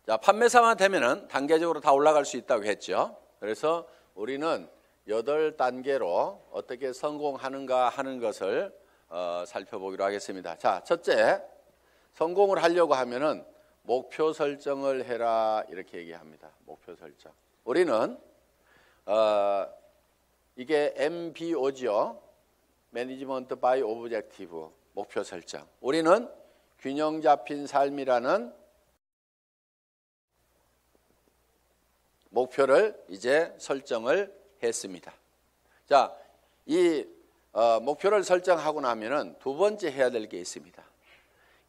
자, 판매사만 되면은 단계적으로 다 올라갈 수 있다고 했죠. 그래서 우리는 8단계로 어떻게 성공하는가 하는 것을 살펴보기로 하겠습니다. 자, 첫째, 성공을 하려고 하면은 목표 설정을 해라 이렇게 얘기합니다. 목표 설정. 우리는 이게 MBO죠. Management by Objective, 목표 설정. 우리는 균형 잡힌 삶이라는 목표를 이제 설정을 했습니다. 자, 이 목표를 설정하고 나면은 두 번째 해야 될 게 있습니다.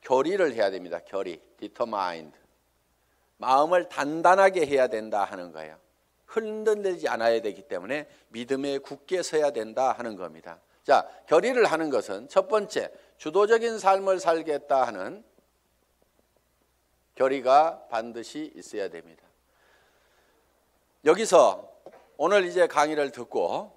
결의를 해야 됩니다. 결의, determined. 마음을 단단하게 해야 된다 하는 거예요. 흔들리지 않아야 되기 때문에 믿음에 굳게 서야 된다 하는 겁니다. 자, 결의를 하는 것은 첫 번째, 주도적인 삶을 살겠다 하는 결의가 반드시 있어야 됩니다. 여기서 오늘 이제 강의를 듣고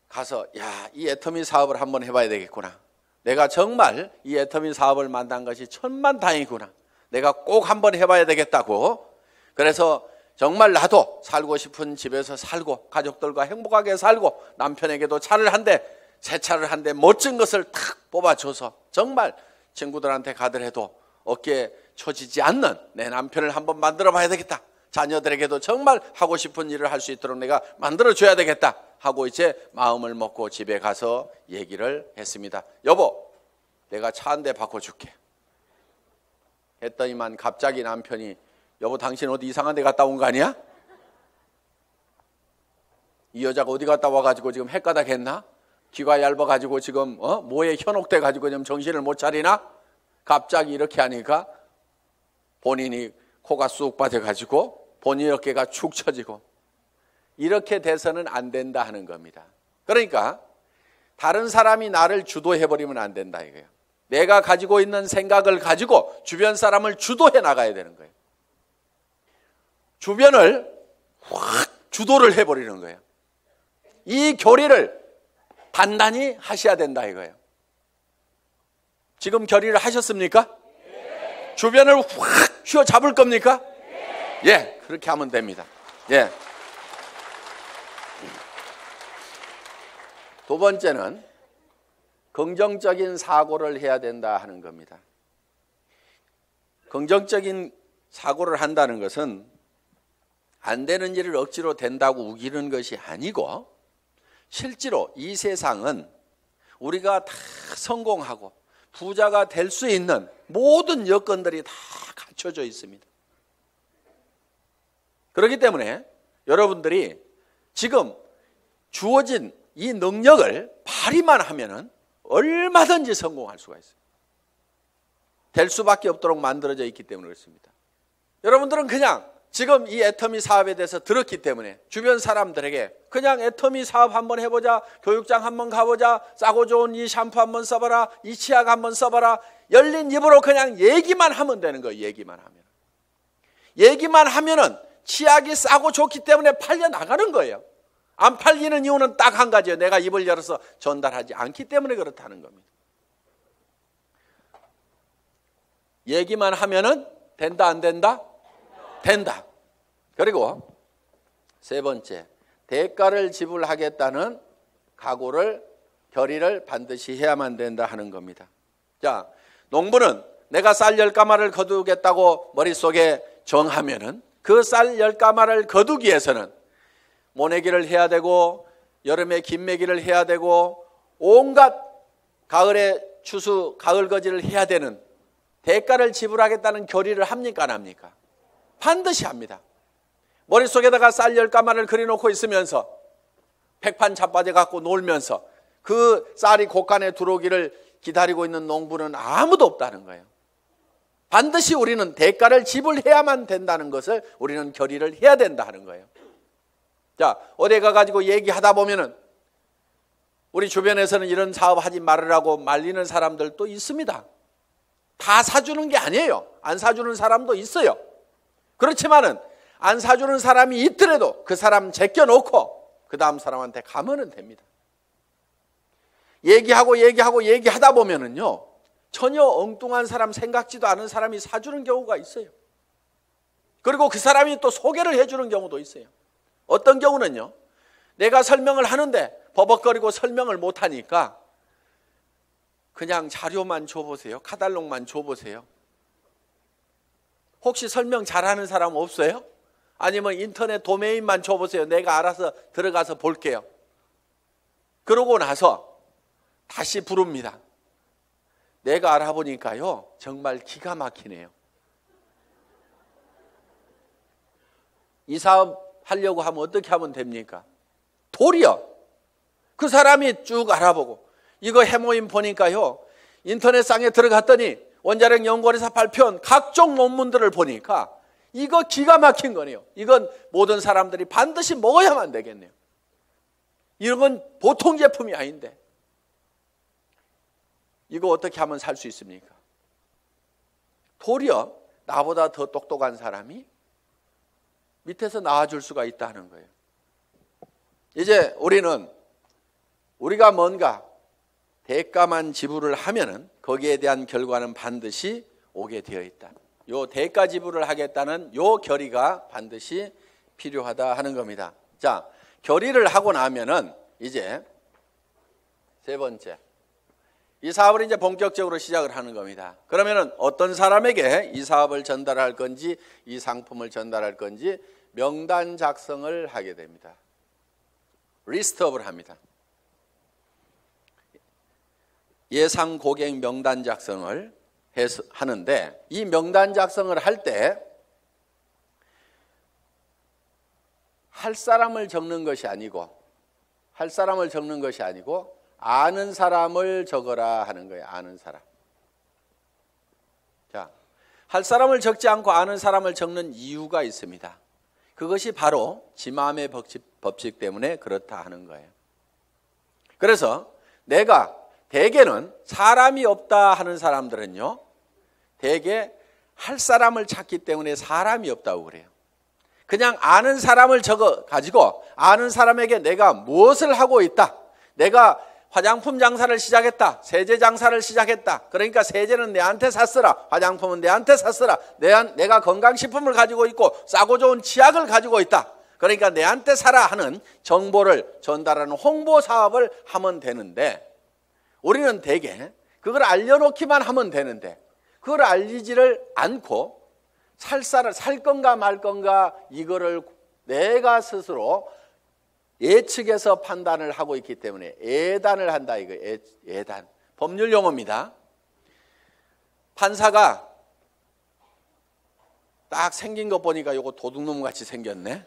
가서 이 애터미 사업을 한번 해봐야 되겠구나. 내가 정말 이 애터미 사업을 만난 것이 천만다행이구나. 내가 꼭 한번 해봐야 되겠다고. 그래서 정말 나도 살고 싶은 집에서 살고 가족들과 행복하게 살고 남편에게도 차를 한 대, 새 차를 한 대 멋진 것을 탁 뽑아줘서 정말 친구들한테 가더라도 어깨에 처지지 않는 내 남편을 한번 만들어 봐야 되겠다. 자녀들에게도 정말 하고 싶은 일을 할 수 있도록 내가 만들어줘야 되겠다 하고 이제 마음을 먹고 집에 가서 얘기를 했습니다. 여보, 내가 차 한 대 바꿔줄게. 했더니만 갑자기 남편이 여보, 당신 어디 이상한 데 갔다 온 거 아니야? 이 여자가 어디 갔다 와가지고 지금 헷가닥 했나? 귀가 얇아가지고 지금 뭐에 현혹돼가지고 지금 정신을 못 차리나? 갑자기 이렇게 하니까 본인이 코가 쑥 빠져가지고 본인 어깨가 축 처지고 이렇게 돼서는 안 된다 하는 겁니다. 그러니까 다른 사람이 나를 주도해버리면 안 된다 이거예요. 내가 가지고 있는 생각을 가지고 주변 사람을 주도해 나가야 되는 거예요. 주변을 확 주도를 해버리는 거예요. 이 결의를 단단히 하셔야 된다 이거예요. 지금 결의를 하셨습니까? 네. 주변을 확 휘어잡을 겁니까? 네. 예, 그렇게 하면 됩니다. 예. 두 번째는 긍정적인 사고를 해야 된다 하는 겁니다. 긍정적인 사고를 한다는 것은 안 되는 일을 억지로 된다고 우기는 것이 아니고 실제로 이 세상은 우리가 다 성공하고 부자가 될 수 있는 모든 여건들이 다 갖춰져 있습니다. 그렇기 때문에 여러분들이 지금 주어진 이 능력을 발휘만 하면은 얼마든지 성공할 수가 있어요. 될 수밖에 없도록 만들어져 있기 때문에 그렇습니다. 여러분들은 그냥 지금 이 애터미 사업에 대해서 들었기 때문에 주변 사람들에게 그냥 애터미 사업 한번 해보자, 교육장 한번 가보자, 싸고 좋은 이 샴푸 한번 써봐라, 이 치약 한번 써봐라, 열린 입으로 그냥 얘기만 하면 되는 거예요. 얘기만 하면은 치약이 싸고 좋기 때문에 팔려 나가는 거예요. 안 팔리는 이유는 딱 한 가지예요. 내가 입을 열어서 전달하지 않기 때문에 그렇다는 겁니다. 얘기만 하면은 된다 안 된다? 된다. 그리고 세 번째, 대가를 지불하겠다는 각오를, 결의를 반드시 해야만 된다 하는 겁니다. 자, 농부는 내가 쌀 10가마를 거두겠다고 머릿속에 정하면은 그 쌀 10가마를 거두기 위해서는 모내기를 해야 되고 여름에 김매기를 해야 되고 온갖 가을에 추수, 가을거지를 해야 되는 대가를 지불하겠다는 결의를 합니까 안 합니까? 반드시 합니다. 머릿속에다가 쌀 10가마를 그려놓고 있으면서 백판 자빠져 갖고 놀면서 그 쌀이 곳간에 들어오기를 기다리고 있는 농부는 아무도 없다는 거예요. 반드시 우리는 대가를 지불해야만 된다는 것을 우리는 결의를 해야 된다 하는 거예요. 자, 어디 가가지고 얘기하다 보면은 우리 주변에서는 이런 사업 하지 말으라고 말리는 사람들도 있습니다. 다 사주는 게 아니에요. 안 사주는 사람도 있어요. 그렇지만은 안 사주는 사람이 있더라도 그 사람 제껴놓고 그 다음 사람한테 가면은 됩니다. 얘기하다 보면은요, 전혀 엉뚱한 사람, 생각지도 않은 사람이 사주는 경우가 있어요. 그리고 그 사람이 또 소개를 해주는 경우도 있어요. 어떤 경우는요, 내가 설명을 하는데 버벅거리고 설명을 못하니까 그냥 자료만 줘보세요. 카탈로그만 줘보세요. 혹시 설명 잘하는 사람 없어요? 아니면 인터넷 도메인만 줘보세요. 내가 알아서 들어가서 볼게요. 그러고 나서 다시 부릅니다. 내가 알아보니까요, 정말 기가 막히네요. 이 사업 하려고 하면 어떻게 하면 됩니까? 도리어 그 사람이 쭉 알아보고 이거 해모임 보니까요, 인터넷상에 들어갔더니 원자력 연구원에서 발표한 각종 논문들을 보니까 이거 기가 막힌 거네요. 이건 모든 사람들이 반드시 먹어야만 되겠네요. 이런 건 보통 제품이 아닌데 이거 어떻게 하면 살 수 있습니까? 도리어 나보다 더 똑똑한 사람이 밑에서 나와줄 수가 있다는 거예요. 이제 우리가 뭔가 대가만 지불을 하면은 거기에 대한 결과는 반드시 오게 되어 있다. 요 대가 지불을 하겠다는 요 결의가 반드시 필요하다 하는 겁니다. 자, 결의를 하고 나면은 이제 세 번째, 이 사업을 이제 본격적으로 시작을 하는 겁니다. 그러면은 어떤 사람에게 이 사업을 전달할 건지, 이 상품을 전달할 건지 명단 작성을 하게 됩니다. 리스트업을 합니다. 예상 고객 명단 작성을 하는데, 이 명단 작성을 할 때 할 사람을 적는 것이 아니고 아는 사람을 적어라 하는 거예요. 아는 사람. 자, 할 사람을 적지 않고 아는 사람을 적는 이유가 있습니다. 그것이 바로 지마음의 법칙 때문에 그렇다 하는 거예요. 그래서 내가 대개는 사람이 없다 하는 사람들은요, 대개 할 사람을 찾기 때문에 사람이 없다고 그래요. 그냥 아는 사람을 적어 가지고 아는 사람에게 내가 무엇을 하고 있다, 내가 화장품 장사를 시작했다, 세제 장사를 시작했다, 그러니까 세제는 내한테 샀으라, 화장품은 내한테 샀으라, 내가 건강식품을 가지고 있고 싸고 좋은 치약을 가지고 있다, 그러니까 내한테 사라 하는 정보를 전달하는 홍보 사업을 하면 되는데, 우리는 대개 그걸 알려놓기만 하면 되는데 그걸 알리지를 않고 살 건가 말 건가 이거를 내가 스스로 예측해서 판단을 하고 있기 때문에 예단을 한다, 이거 예단. 법률 용어입니다. 판사가 딱 생긴 거 보니까 이거 도둑놈 같이 생겼네.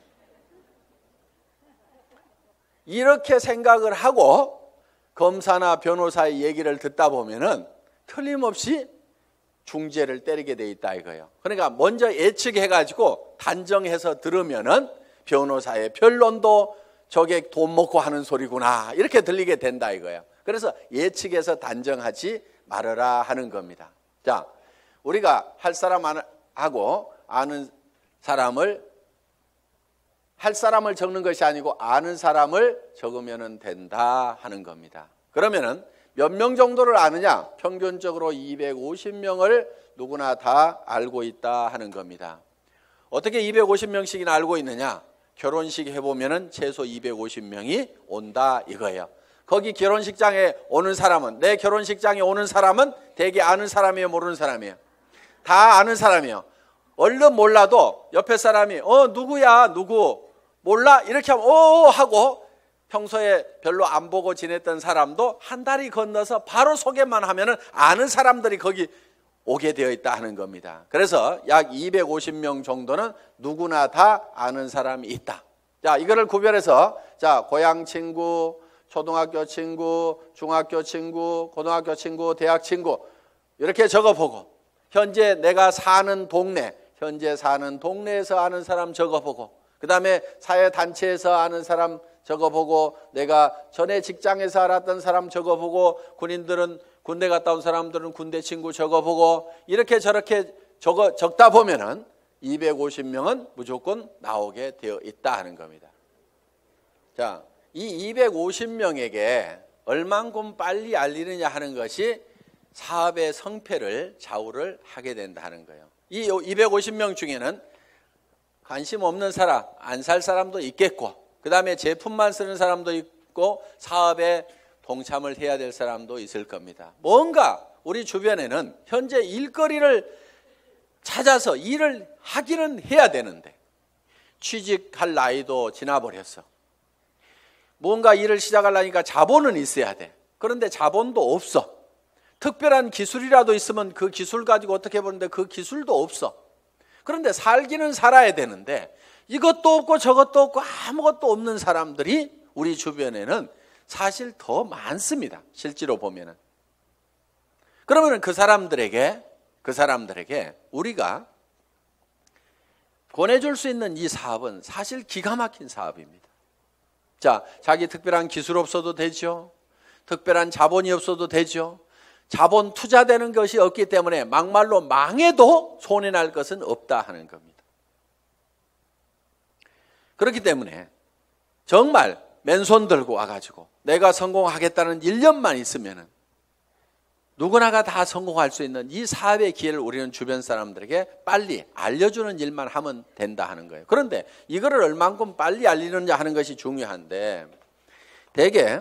이렇게 생각을 하고 검사나 변호사의 얘기를 듣다 보면은 틀림없이 중죄를 때리게 돼 있다 이거예요. 그러니까 먼저 예측해가지고 단정해서 들으면은 변호사의 변론도 저게 돈 먹고 하는 소리구나 이렇게 들리게 된다 이거예요. 그래서 예측해서 단정하지 말아라 하는 겁니다. 자, 우리가 할 사람하고 아는 사람을, 할 사람을 적는 것이 아니고 아는 사람을 적으면 된다 하는 겁니다. 그러면은 몇 명 정도를 아느냐? 평균적으로 250명을 누구나 다 알고 있다 하는 겁니다. 어떻게 250명씩이나 알고 있느냐? 결혼식 해보면은 최소 250명이 온다 이거예요. 거기 결혼식장에 오는 사람은, 내 결혼식장에 오는 사람은 대개 아는 사람이에요, 모르는 사람이에요? 다 아는 사람이에요. 얼른 몰라도 옆에 사람이 누구야, 누구 몰라? 이렇게 하면 하고, 평소에 별로 안 보고 지냈던 사람도 한 다리 건너서 바로 소개만 하면은 아는 사람들이 거기 오게 되어 있다 하는 겁니다. 그래서 약 250명 정도는 누구나 다 아는 사람이 있다. 자, 이거를 구별해서, 자, 고향 친구, 초등학교 친구, 중학교 친구, 고등학교 친구, 대학 친구 이렇게 적어보고, 현재 내가 사는 동네, 현재 사는 동네에서 아는 사람 적어보고, 그 다음에 사회단체에서 아는 사람 적어보고, 내가 전에 직장에서 알았던 사람 적어보고, 군인들은 군대 갔다 온 사람들은 군대 친구 적어보고, 이렇게 저렇게 적다 보면은 250명은 무조건 나오게 되어 있다 하는 겁니다. 자, 이 250명에게 얼만큼 빨리 알리느냐 하는 것이 사업의 성패를 좌우를 하게 된다는 거예요. 이 250명 중에는 관심 없는 사람, 안 살 사람도 있겠고, 그 다음에 제품만 쓰는 사람도 있고, 사업에 동참을 해야 될 사람도 있을 겁니다. 뭔가 우리 주변에는 현재 일거리를 찾아서 일을 하기는 해야 되는데, 취직할 나이도 지나버렸어. 뭔가 일을 시작하려니까 자본은 있어야 돼. 그런데 자본도 없어. 특별한 기술이라도 있으면 그 기술 가지고 어떻게 보는데 그 기술도 없어. 그런데 살기는 살아야 되는데 이것도 없고 저것도 없고 아무것도 없는 사람들이 우리 주변에는 사실 더 많습니다. 실제로 보면은. 그러면 그 사람들에게 우리가 권해줄 수 있는 이 사업은 사실 기가 막힌 사업입니다. 자, 자기 특별한 기술 없어도 되죠. 특별한 자본이 없어도 되죠. 자본 투자되는 것이 없기 때문에 막말로 망해도 손해날 것은 없다 하는 겁니다. 그렇기 때문에 정말 맨손 들고 와가지고 내가 성공하겠다는 일념만 있으면은 누구나가 다 성공할 수 있는 이 사업의 기회를 우리는 주변 사람들에게 빨리 알려주는 일만 하면 된다 하는 거예요. 그런데 이거를 얼만큼 빨리 알리느냐 하는 것이 중요한데, 대개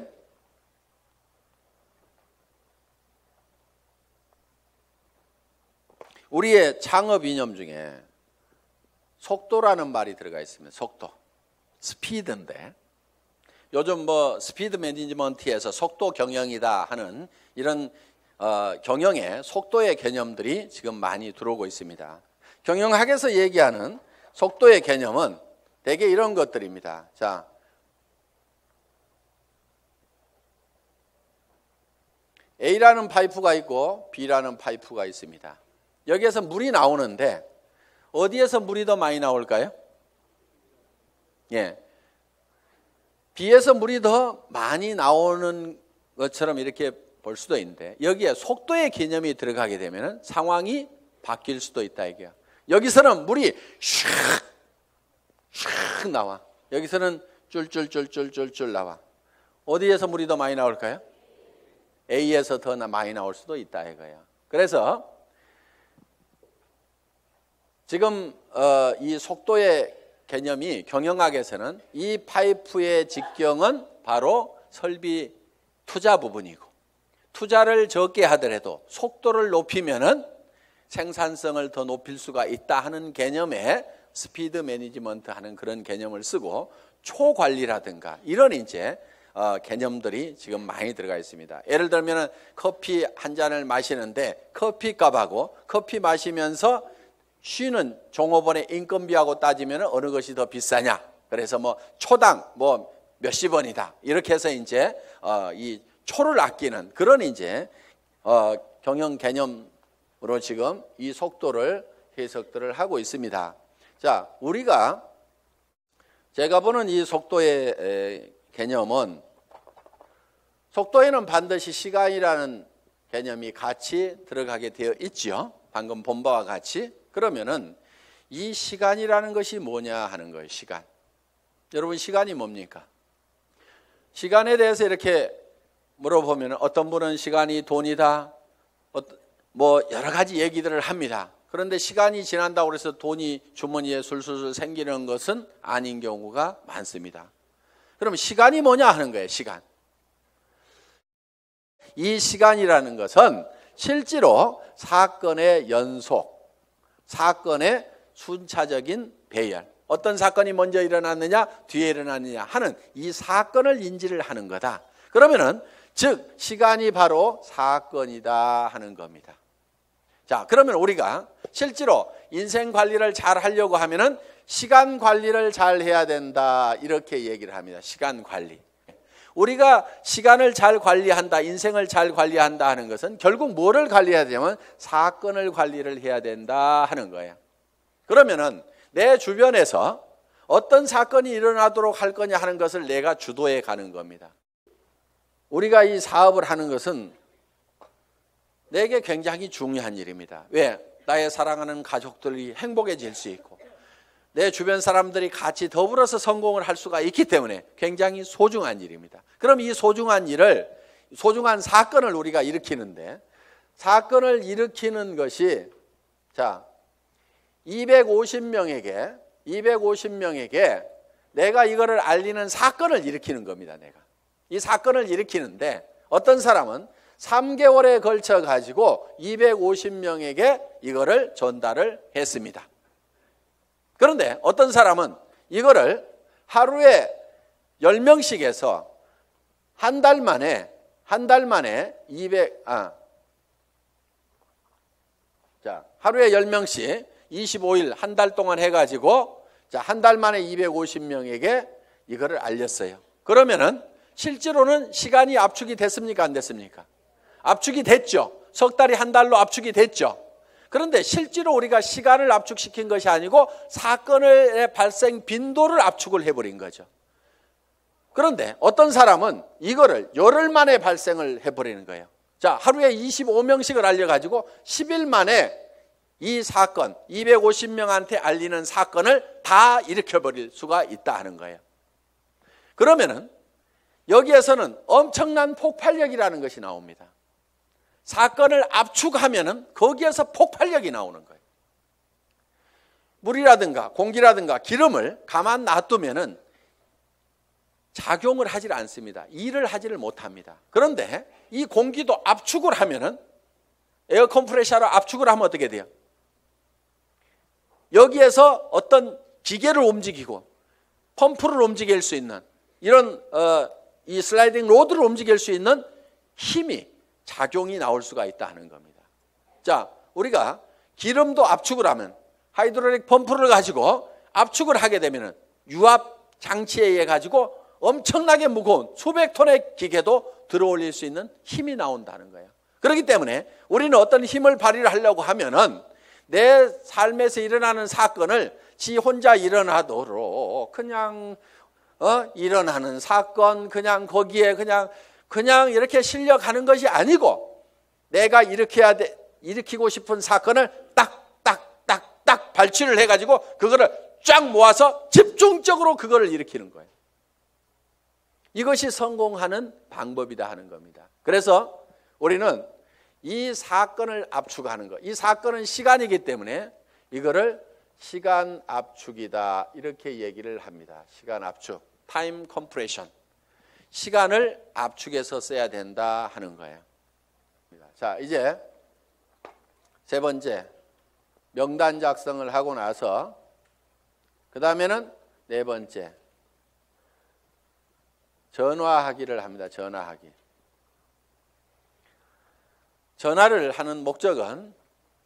우리의 창업 이념 중에 속도라는 말이 들어가 있습니다. 속도, 스피드인데 요즘 뭐 스피드 매니지먼트에서 속도 경영이다 하는 이런 경영의 속도의 개념들이 지금 많이 들어오고 있습니다. 경영학에서 얘기하는 속도의 개념은 대개 이런 것들입니다. 자, A라는 파이프가 있고 B라는 파이프가 있습니다. 여기에서 물이 나오는데 어디에서 물이 더 많이 나올까요? 예, B에서 물이 더 많이 나오는 것처럼 이렇게 볼 수도 있는데, 여기에 속도의 개념이 들어가게 되면 상황이 바뀔 수도 있다 이게요. 여기서는 물이 슉 나와. 여기서는 쫄쫄쫄쫄쫄쫄 나와. 어디에서 물이 더 많이 나올까요? A에서 더 많이 나올 수도 있다 이거예요. 그래서 지금 이 속도의 개념이 경영학에서는 이 파이프의 직경은 바로 설비 투자 부분이고, 투자를 적게 하더라도 속도를 높이면은 생산성을 더 높일 수가 있다 하는 개념의 스피드 매니지먼트 하는 그런 개념을 쓰고, 초관리라든가 이런 이제 개념들이 지금 많이 들어가 있습니다. 예를 들면 커피 한 잔을 마시는데 커피값하고 커피 마시면서 쉬는 종업원의 인건비하고 따지면 어느 것이 더 비싸냐? 그래서 뭐 초당 뭐 몇십 원이다. 이렇게 해서 이제 이 초를 아끼는 그런 이제 경영 개념으로 지금 이 속도를 해석들을 하고 있습니다. 자, 우리가 제가 보는 이 속도의 개념은, 속도에는 반드시 시간이라는 개념이 같이 들어가게 되어 있죠. 방금 본 바와 같이. 그러면은 이 시간이라는 것이 뭐냐 하는 거예요. 시간. 여러분, 시간이 뭡니까? 시간에 대해서 이렇게 물어보면 어떤 분은 시간이 돈이다, 뭐 여러 가지 얘기들을 합니다. 그런데 시간이 지난다고 해서 돈이 주머니에 술술 생기는 것은 아닌 경우가 많습니다. 그럼 시간이 뭐냐 하는 거예요. 시간. 이 시간이라는 것은 실제로 사건의 연속, 사건의 순차적인 배열, 어떤 사건이 먼저 일어났느냐 뒤에 일어났느냐 하는 이 사건을 인지를 하는 거다. 그러면은 즉 시간이 바로 사건이다 하는 겁니다. 자, 그러면 우리가 실제로 인생 관리를 잘 하려고 하면은 시간 관리를 잘 해야 된다 이렇게 얘기를 합니다. 시간 관리. 우리가 시간을 잘 관리한다, 인생을 잘 관리한다 하는 것은 결국 뭐를 관리해야 되냐면 사건을 관리를 해야 된다 하는 거예요. 그러면은 내 주변에서 어떤 사건이 일어나도록 할 거냐 하는 것을 내가 주도해 가는 겁니다. 우리가 이 사업을 하는 것은 내게 굉장히 중요한 일입니다. 왜? 나의 사랑하는 가족들이 행복해질 수 있고 내 주변 사람들이 같이 더불어서 성공을 할 수가 있기 때문에 굉장히 소중한 일입니다. 그럼 이 소중한 일을, 소중한 사건을 우리가 일으키는데, 사건을 일으키는 것이, 자, 250명에게 250명에게 내가 이거를 알리는 사건을 일으키는 겁니다. 내가 이 사건을 일으키는데 어떤 사람은 3개월에 걸쳐 가지고 250명에게 이거를 전달을 했습니다. 그런데 어떤 사람은 이거를 하루에 10명씩 해서 한 달 만에 200 하루에 10명씩 25일 한 달 동안 해가지고 한 달 만에 250명에게 이거를 알렸어요. 그러면은 실제로는 시간이 압축이 됐습니까? 안 됐습니까? 압축이 됐죠. 석 달이 한 달로 압축이 됐죠. 그런데 실제로 우리가 시간을 압축시킨 것이 아니고 사건의 발생 빈도를 압축을 해버린 거죠. 그런데 어떤 사람은 이거를 열흘 만에 발생을 해버리는 거예요. 자, 하루에 25명씩을 알려가지고 10일 만에 이 사건, 250명한테 알리는 사건을 다 일으켜버릴 수가 있다 하는 거예요. 그러면은 여기에서는 엄청난 폭발력이라는 것이 나옵니다. 사건을 압축하면은 거기에서 폭발력이 나오는 거예요. 물이라든가 공기라든가 기름을 가만 놔두면은 작용을 하질 않습니다. 일을 하지를 못합니다. 그런데 이 공기도 압축을 하면은 에어 컴프레셔로 압축을 하면 어떻게 돼요? 여기에서 어떤 기계를 움직이고 펌프를 움직일 수 있는 이런 이 슬라이딩 로드를 움직일 수 있는 힘이 작용이 나올 수가 있다 하는 겁니다. 자, 우리가 기름도 압축을 하면 하이드롤릭 펌프를 가지고 압축을 하게 되면은 유압 장치에 의해 가지고 엄청나게 무거운 수백 톤의 기계도 들어올릴 수 있는 힘이 나온다는 거예요. 그렇기 때문에 우리는 어떤 힘을 발휘를 하려고 하면은 내 삶에서 일어나는 사건을 지 혼자 일어나도록 그냥 일어나는 사건 그냥 거기에 그냥 이렇게 실려가는 것이 아니고 내가 일으키고 싶은 사건을 딱 발치를 해가지고 그거를 쫙 모아서 집중적으로 그거를 일으키는 거예요. 이것이 성공하는 방법이다 하는 겁니다. 그래서 우리는 이 사건을 압축하는 것, 이 사건은 시간이기 때문에 이거를 시간 압축이다 이렇게 얘기를 합니다. 시간 압축, 타임 컴프레션. 시간을 압축해서 써야 된다 하는 거예요. 자, 이제 세 번째 명단 작성을 하고 나서 그 다음에는 네 번째 전화하기를 합니다. 전화하기. 전화를 하는 목적은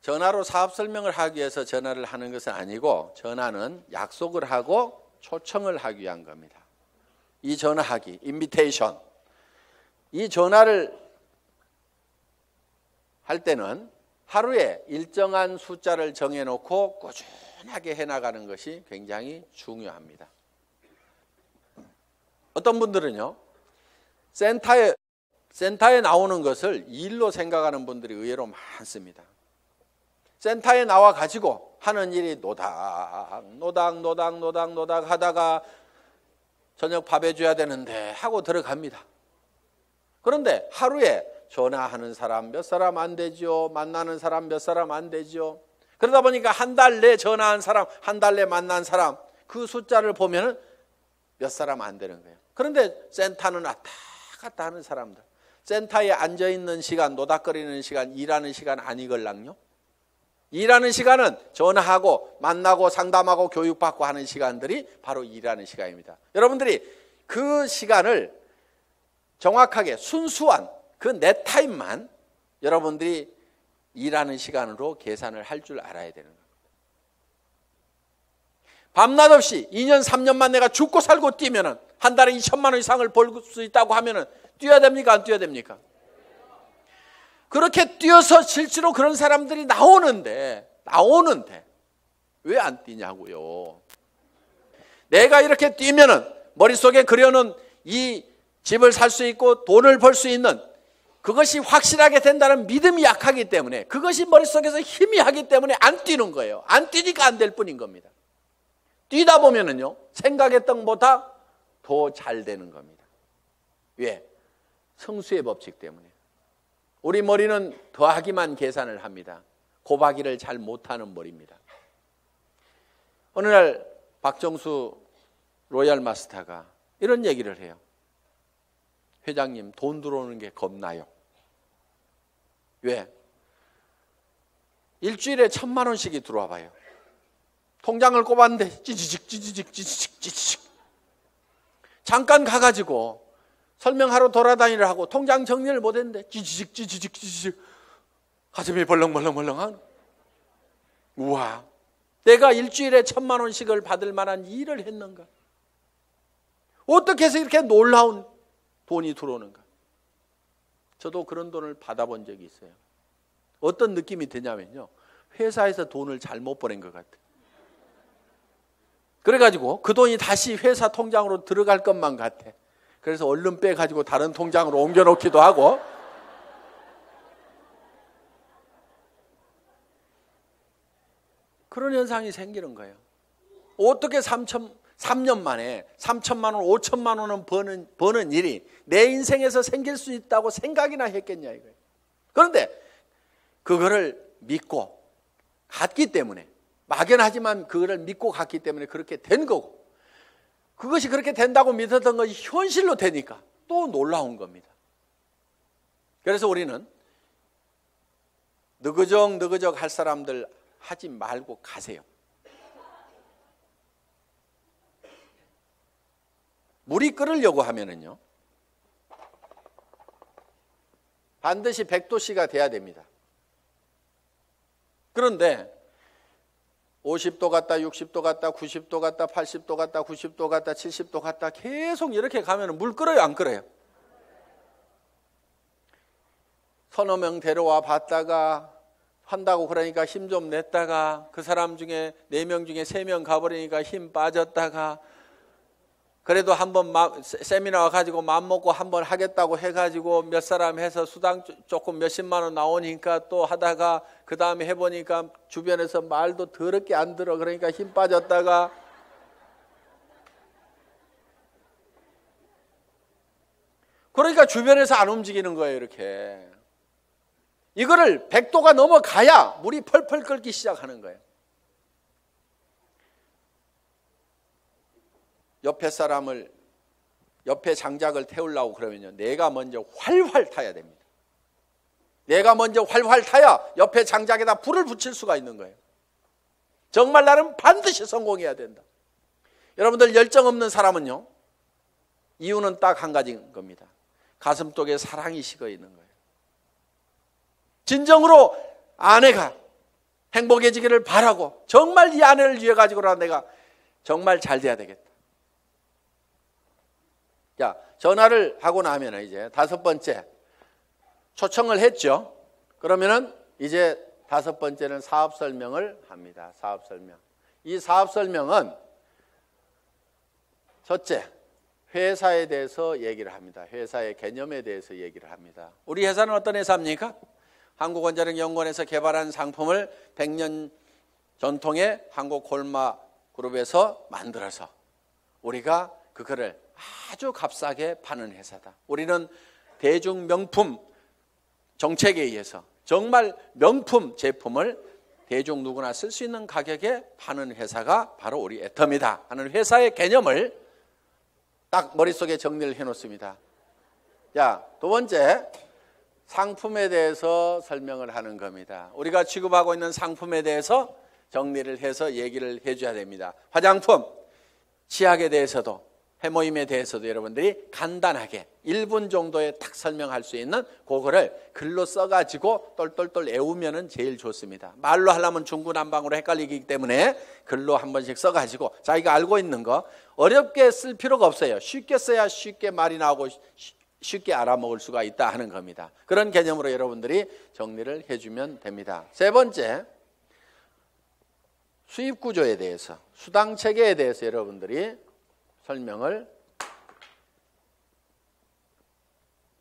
전화로 사업 설명을 하기 위해서 전화를 하는 것은 아니고 전화는 약속을 하고 초청을 하기 위한 겁니다. 이 전화하기, 인비테이션. 이 전화를 할 때는 하루에 일정한 숫자를 정해놓고 꾸준하게 해나가는 것이 굉장히 중요합니다. 어떤 분들은요, 센터에 나오는 것을 일로 생각하는 분들이 의외로 많습니다. 센터에 나와 가지고 하는 일이 노닥 하다가 저녁 밥 해줘야 되는데 하고 들어갑니다. 그런데 하루에 전화하는 사람 몇 사람 안 되죠. 만나는 사람 몇 사람 안 되죠. 그러다 보니까 한 달 내 전화한 사람, 한 달 내 만난 사람 그 숫자를 보면은 몇 사람 안 되는 거예요. 그런데 센터는 왔다 갔다 하는 사람들. 센터에 앉아있는 시간, 노닥거리는 시간, 일하는 시간 아니걸랑요? 일하는 시간은 전화하고 만나고 상담하고 교육받고 하는 시간들이 바로 일하는 시간입니다. 여러분들이 그 시간을 정확하게 순수한 그 내 타임만 여러분들이 일하는 시간으로 계산을 할 줄 알아야 되는 거예요. 밤낮 없이 2년 3년만 내가 죽고 살고 뛰면은 한 달에 2천만 원 이상을 벌 수 있다고 하면은 뛰어야 됩니까? 안 뛰어야 됩니까? 그렇게 뛰어서 실제로 그런 사람들이 나오는데 왜 안 뛰냐고요. 내가 이렇게 뛰면은 머릿속에 그려놓은 이 집을 살 수 있고 돈을 벌 수 있는 그것이 확실하게 된다는 믿음이 약하기 때문에 그것이 머릿속에서 희미하기 때문에 안 뛰는 거예요. 안 뛰니까 안 될 뿐인 겁니다. 뛰다 보면은요, 생각했던 것보다 더 잘 되는 겁니다. 왜? 성수의 법칙 때문에. 우리 머리는 더하기만 계산을 합니다. 곱하기를 잘 못하는 머리입니다. 어느 날 박정수 로얄 마스터가 이런 얘기를 해요. 회장님, 돈 들어오는 게 겁나요. 왜? 일주일에 1,000만 원씩이 들어와 봐요. 통장을 꼽았는데 찌지직 잠깐 가가지고 설명하러 돌아다니려 하고 통장 정리를 못했는데 찌지직 가슴이 벌렁벌렁한. 우와, 내가 일주일에 1,000만 원씩을 받을 만한 일을 했는가? 어떻게 해서 이렇게 놀라운 돈이 들어오는가? 저도 그런 돈을 받아본 적이 있어요. 어떤 느낌이 드냐면요, 회사에서 돈을 잘못 보낸 것 같아요. 그래가지고 그 돈이 다시 회사 통장으로 들어갈 것만 같아. 그래서 얼른 빼가지고 다른 통장으로 옮겨놓기도 하고. 그런 현상이 생기는 거예요. 어떻게 3년 만에 3천만 원, 5천만 원은 버는 일이 내 인생에서 생길 수 있다고 생각이나 했겠냐 이거예요. 그런데 그거를 믿고 갔기 때문에, 막연하지만 그거를 믿고 갔기 때문에 그렇게 된 거고, 그것이 그렇게 된다고 믿었던 것이 현실로 되니까 또 놀라운 겁니다. 그래서 우리는 느그적 할 사람들 하지 말고 가세요. 물이 끓으려고 하면은요, 반드시 100도씨가 돼야 됩니다. 그런데 50도 갔다 60도 갔다 90도 갔다 80도 갔다 90도 갔다 70도 갔다 계속 이렇게 가면 물 끓어요, 안 끓어요? 서너 명 데려와 봤다가 한다고 그러니까 힘 좀 냈다가 그 사람 중에 4명 중에 3명 가버리니까 힘 빠졌다가, 그래도 한번 세미나 와가지고 마음먹고 한번 하겠다고 해가지고 몇 사람 해서 수당 조금 몇십만 원 나오니까 또 하다가 그 다음에 해보니까 주변에서 말도 더럽게 안 들어. 그러니까 힘 빠졌다가, 그러니까 주변에서 안 움직이는 거예요. 이렇게 이거를 100도가 넘어가야 물이 펄펄 끓기 시작하는 거예요. 옆에 장작을 태우려고 그러면요, 내가 먼저 활활 타야 됩니다. 내가 먼저 활활 타야 옆에 장작에다 불을 붙일 수가 있는 거예요. 정말 나는 반드시 성공해야 된다. 여러분들, 열정 없는 사람은요, 이유는 딱 한 가지인 겁니다. 가슴속에 사랑이 식어 있는 거예요. 진정으로 아내가 행복해지기를 바라고, 정말 이 아내를 위해 가지고라도 내가 정말 잘 돼야 되겠다. 자, 전화를 하고 나면 이제 5번째 초청을 했죠. 그러면은 이제 5번째는 사업 설명을 합니다. 사업 설명. 이 사업 설명은 첫째, 회사에 대해서 얘기를 합니다. 회사의 개념에 대해서 얘기를 합니다. 우리 회사는 어떤 회사입니까? 한국원자력연구원에서 개발한 상품을 100년 전통의 한국콜마 그룹에서 만들어서 우리가 그거를 아주 값싸게 파는 회사다. 우리는 대중 명품 정책에 의해서 정말 명품 제품을 대중 누구나 쓸 수 있는 가격에 파는 회사가 바로 우리 애터미다 하는 회사의 개념을 딱 머릿속에 정리를 해놓습니다. 자, 두 번째, 상품에 대해서 설명을 하는 겁니다. 우리가 취급하고 있는 상품에 대해서 정리를 해서 얘기를 해줘야 됩니다. 화장품, 치약에 대해서도, 해모임에 대해서도 여러분들이 간단하게 1분 정도에 딱 설명할 수 있는 그거를 글로 써가지고 똘똘똘 외우면 제일 좋습니다. 말로 하려면 중구난방으로 헷갈리기 때문에 글로 한 번씩 써가지고 자기가 알고 있는 거 어렵게 쓸 필요가 없어요. 쉽게 써야 쉽게 말이 나오고 쉽게 알아먹을 수가 있다 하는 겁니다. 그런 개념으로 여러분들이 정리를 해주면 됩니다. 세 번째, 수입 구조에 대해서, 수당 체계에 대해서 여러분들이 설명을,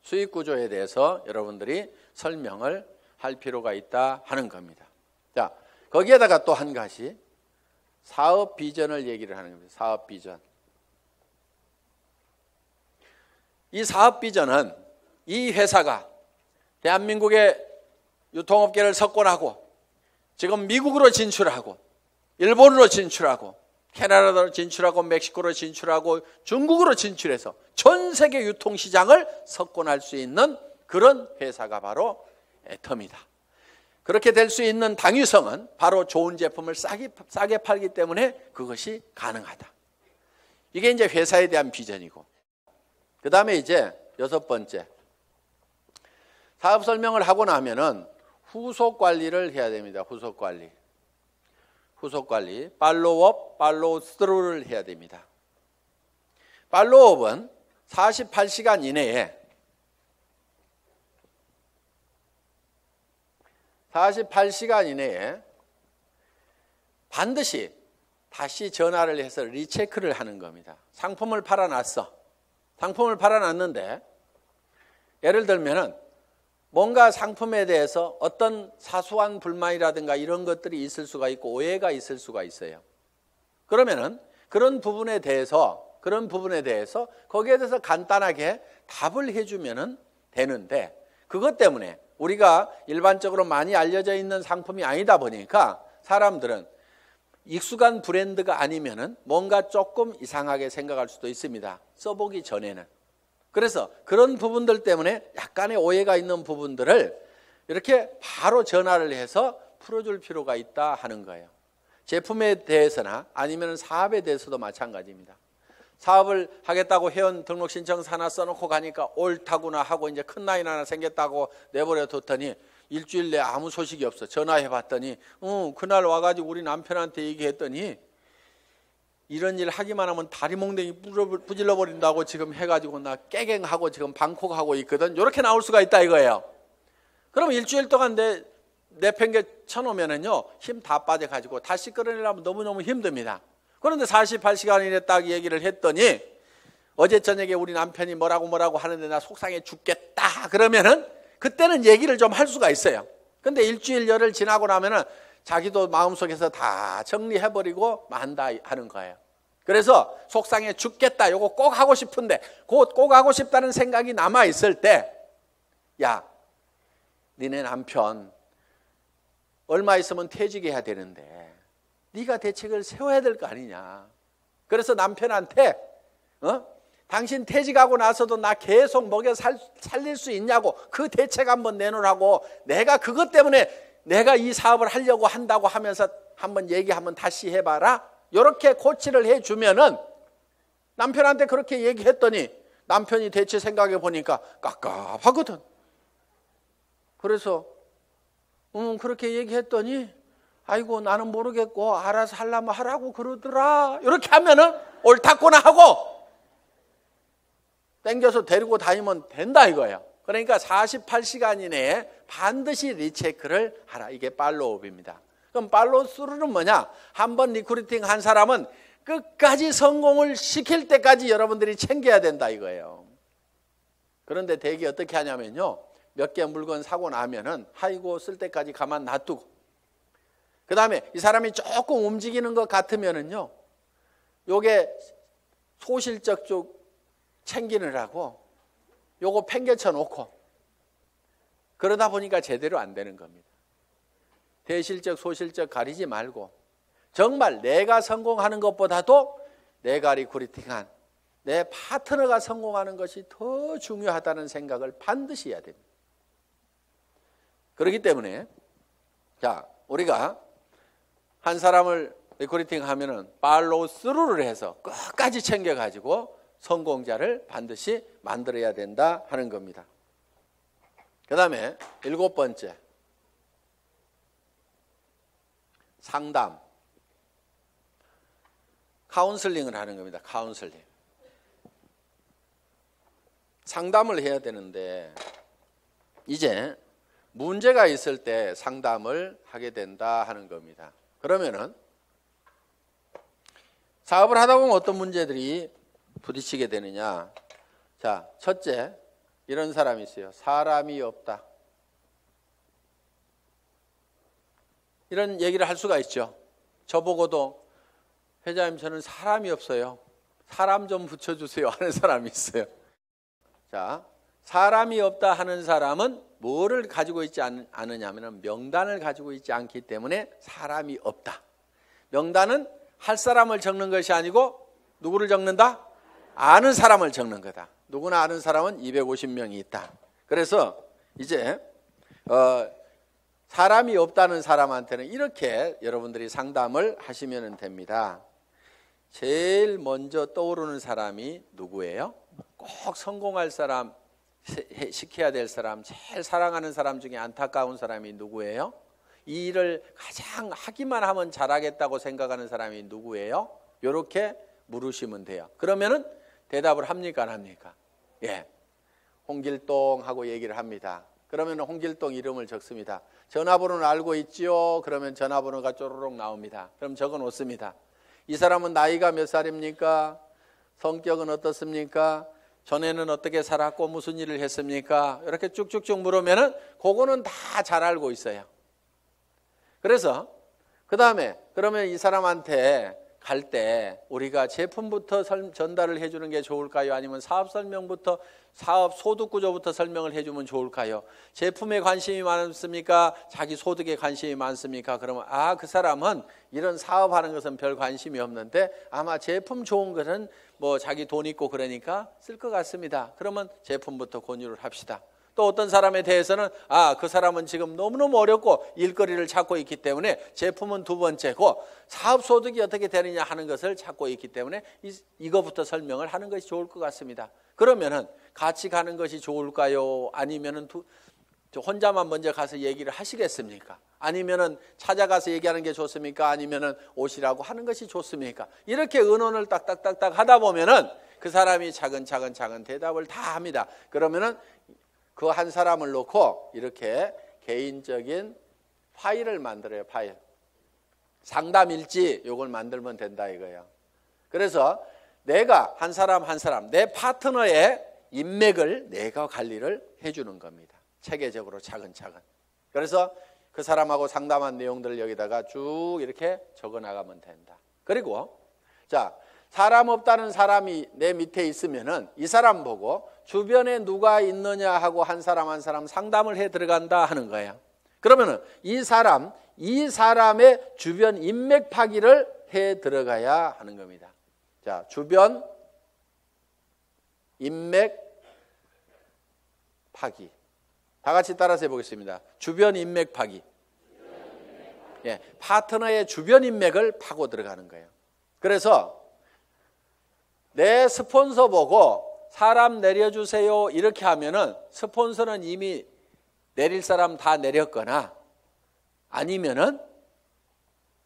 수입 구조에 대해서 여러분들이 설명을 할 필요가 있다 하는 겁니다. 자, 거기에다가 또 한 가지 사업 비전을 얘기를 하는 겁니다. 사업 비전. 이 사업 비전은 이 회사가 대한민국의 유통업계를 석권하고 지금 미국으로 진출하고 일본으로 진출하고 캐나다로 진출하고 멕시코로 진출하고 중국으로 진출해서 전 세계 유통시장을 석권할 수 있는 그런 회사가 바로 애텀이다. 그렇게 될 수 있는 당위성은 바로 좋은 제품을 싸게 팔기 때문에 그것이 가능하다. 이게 이제 회사에 대한 비전이고, 그 다음에 이제 6번째, 사업 설명을 하고 나면은 후속 관리를 해야 됩니다. 후속 관리. 팔로우업, 팔로우스루를 해야 됩니다. 팔로우업은 48시간 이내에 반드시 다시 전화를 해서 리체크를 하는 겁니다. 상품을 팔아놨어. 상품을 팔아놨는데 예를 들면은 뭔가 상품에 대해서 어떤 사소한 불만이라든가 이런 것들이 있을 수가 있고 오해가 있을 수가 있어요. 그러면은 그런 부분에 대해서 거기에 대해서 간단하게 답을 해주면은 되는데, 그것 때문에 우리가 일반적으로 많이 알려져 있는 상품이 아니다 보니까 사람들은 익숙한 브랜드가 아니면은 뭔가 조금 이상하게 생각할 수도 있습니다. 써보기 전에는. 그래서 그런 부분들 때문에 약간의 오해가 있는 부분들을 이렇게 바로 전화를 해서 풀어줄 필요가 있다 하는 거예요. 제품에 대해서나 아니면 사업에 대해서도 마찬가지입니다. 사업을 하겠다고 회원 등록 신청서 하나 써놓고 가니까 옳다구나 하고 이제 큰 라인 하나 생겼다고 내버려 뒀더니 일주일 내에 아무 소식이 없어. 전화해 봤더니 그날 와가지고 우리 남편한테 얘기했더니 이런 일 하기만 하면 다리 몽둥이 부질러 버린다고 지금 해가지고 나 깨갱하고 지금 방콕하고 있거든. 이렇게 나올 수가 있다 이거예요. 그럼 일주일 동안 내팽개 쳐놓으면은요 힘 다 빠져가지고 다시 끌어내려면 너무너무 힘듭니다. 그런데 48시간 이내 딱 얘기를 했더니 어제 저녁에 우리 남편이 뭐라고 하는데 나 속상해 죽겠다 그러면은 그때는 얘기를 좀 할 수가 있어요. 근데 일주일 열흘 지나고 나면은 자기도 마음속에서 다 정리해버리고 만다 하는 거예요. 그래서 속상해 죽겠다 요거 꼭 하고 싶은데 꼭 하고 싶다는 생각이 남아있을 때, 야 니네 남편 얼마 있으면 퇴직해야 되는데 네가 대책을 세워야 될 거 아니냐. 그래서 남편한테 당신 퇴직하고 나서도 나 계속 먹여 살릴 수 있냐고 그 대책 한번 내놓으라고, 내가 그것 때문에 내가 이 사업을 하려고 한다고 하면서 한번 얘기 한번 다시 해봐라. 이렇게 코치를 해주면은 남편한테 그렇게 얘기했더니 남편이 대체 생각해 보니까 깝깝하거든. 그래서 그렇게 얘기했더니 아이고 나는 모르겠고 알아서 하려면 하라고 그러더라. 이렇게 하면은 옳다구나 하고 땡겨서 데리고 다니면 된다 이거예요. 그러니까 48시간 이내에 반드시 리체크를 하라. 이게 팔로우업입니다. 그럼 팔로우스루는 뭐냐? 한번 리크루팅 한 사람은 끝까지 성공을 시킬 때까지 여러분들이 챙겨야 된다 이거예요. 그런데 대개 어떻게 하냐면요, 몇 개 물건 사고 나면은 아이고 쓸 때까지 가만 놔두고, 그 다음에 이 사람이 조금 움직이는 것 같으면은요, 요게 소실적 쪽 챙기느라고 요거 팽개쳐 놓고 그러다 보니까 제대로 안 되는 겁니다. 대실적 소실적 가리지 말고 정말 내가 성공하는 것보다도 내가 리크루팅한 내 파트너가 성공하는 것이 더 중요하다는 생각을 반드시 해야 됩니다. 그렇기 때문에 자, 우리가 한 사람을 리크루팅하면은 팔로우스루를 해서 끝까지 챙겨가지고 성공자를 반드시 만들어야 된다 하는 겁니다. 그 다음에 7번째, 상담, 카운슬링을 하는 겁니다. 카운슬링. 상담을 해야 되는데 이제 문제가 있을 때 상담을 하게 된다 하는 겁니다. 그러면은 사업을 하다 보면 어떤 문제들이 부딪히게 되느냐. 자, 첫째, 이런 사람이 있어요. 사람이 없다. 이런 얘기를 할 수가 있죠. 저보고도 회장님 저는 사람이 없어요. 사람 좀 붙여주세요 하는 사람이 있어요. 자, 사람이 없다 하는 사람은 뭐를 가지고 있지 않느냐면 명단을 가지고 있지 않기 때문에 사람이 없다. 명단은 할 사람을 적는 것이 아니고 누구를 적는다? 아는 사람을 적는 거다. 누구나 아는 사람은 250명이 있다. 그래서 이제 사람이 없다는 사람한테는 이렇게 여러분들이 상담을 하시면 됩니다. 제일 먼저 떠오르는 사람이 누구예요? 꼭 성공할 사람, 시켜야 될 사람, 제일 사랑하는 사람 중에 안타까운 사람이 누구예요? 이 일을 가장 하기만 하면 잘하겠다고 생각하는 사람이 누구예요? 이렇게 물으시면 돼요. 그러면은 대답을 합니까 안 합니까? 예, 홍길동 하고 얘기를 합니다. 그러면 홍길동 이름을 적습니다. 전화번호는 알고 있지요? 그러면 전화번호가 쪼르륵 나옵니다. 그럼 적어 놓습니다. 이 사람은 나이가 몇 살입니까? 성격은 어떻습니까? 전에는 어떻게 살았고 무슨 일을 했습니까? 이렇게 쭉쭉쭉 물으면은 그거는 다 잘 알고 있어요. 그래서 그 다음에 그러면 이 사람한테 갈 때 우리가 제품부터 전달을 해주는 게 좋을까요? 아니면 사업 설명부터 사업 소득 구조부터 설명을 해주면 좋을까요? 제품에 관심이 많습니까? 자기 소득에 관심이 많습니까? 그러면 그 사람은 이런 사업하는 것은 별 관심이 없는데 아마 제품 좋은 것은 뭐 자기 돈 있고 그러니까 쓸 것 같습니다. 그러면 제품부터 권유를 합시다. 또 어떤 사람에 대해서는 그 사람은 지금 너무너무 어렵고 일거리를 찾고 있기 때문에 제품은 두 번째고 사업 소득이 어떻게 되느냐 하는 것을 찾고 있기 때문에 이거부터 설명을 하는 것이 좋을 것 같습니다. 그러면은 같이 가는 것이 좋을까요? 아니면은 혼자만 먼저 가서 얘기를 하시겠습니까? 아니면은 찾아가서 얘기하는 게 좋습니까? 아니면은 오시라고 하는 것이 좋습니까? 이렇게 의논을 딱딱딱딱 하다 보면은 그 사람이 차근차근 대답을 다 합니다. 그러면은 그 한 사람을 놓고 이렇게 개인적인 파일을 만들어요. 파일. 상담일지 이걸 만들면 된다 이거예요. 그래서 내가 한 사람 내 파트너의 인맥을 내가 관리를 해주는 겁니다. 체계적으로 차근차근. 그래서 그 사람하고 상담한 내용들을 여기다가 쭉 이렇게 적어 나가면 된다. 그리고 사람 없다는 사람이 내 밑에 있으면은 이 사람 보고 주변에 누가 있느냐 하고 한 사람 상담을 해 들어간다 하는 거예요. 그러면은 이 사람의 주변 인맥 파기를 해 들어가야 하는 겁니다. 주변 인맥 파기. 다 같이 따라서 해보겠습니다. 주변 인맥 파기. 예, 파트너의 주변 인맥을 파고 들어가는 거예요. 그래서 내 스폰서 보고 사람 내려주세요 이렇게 하면은 스폰서는 이미 내릴 사람 다 내렸거나 아니면은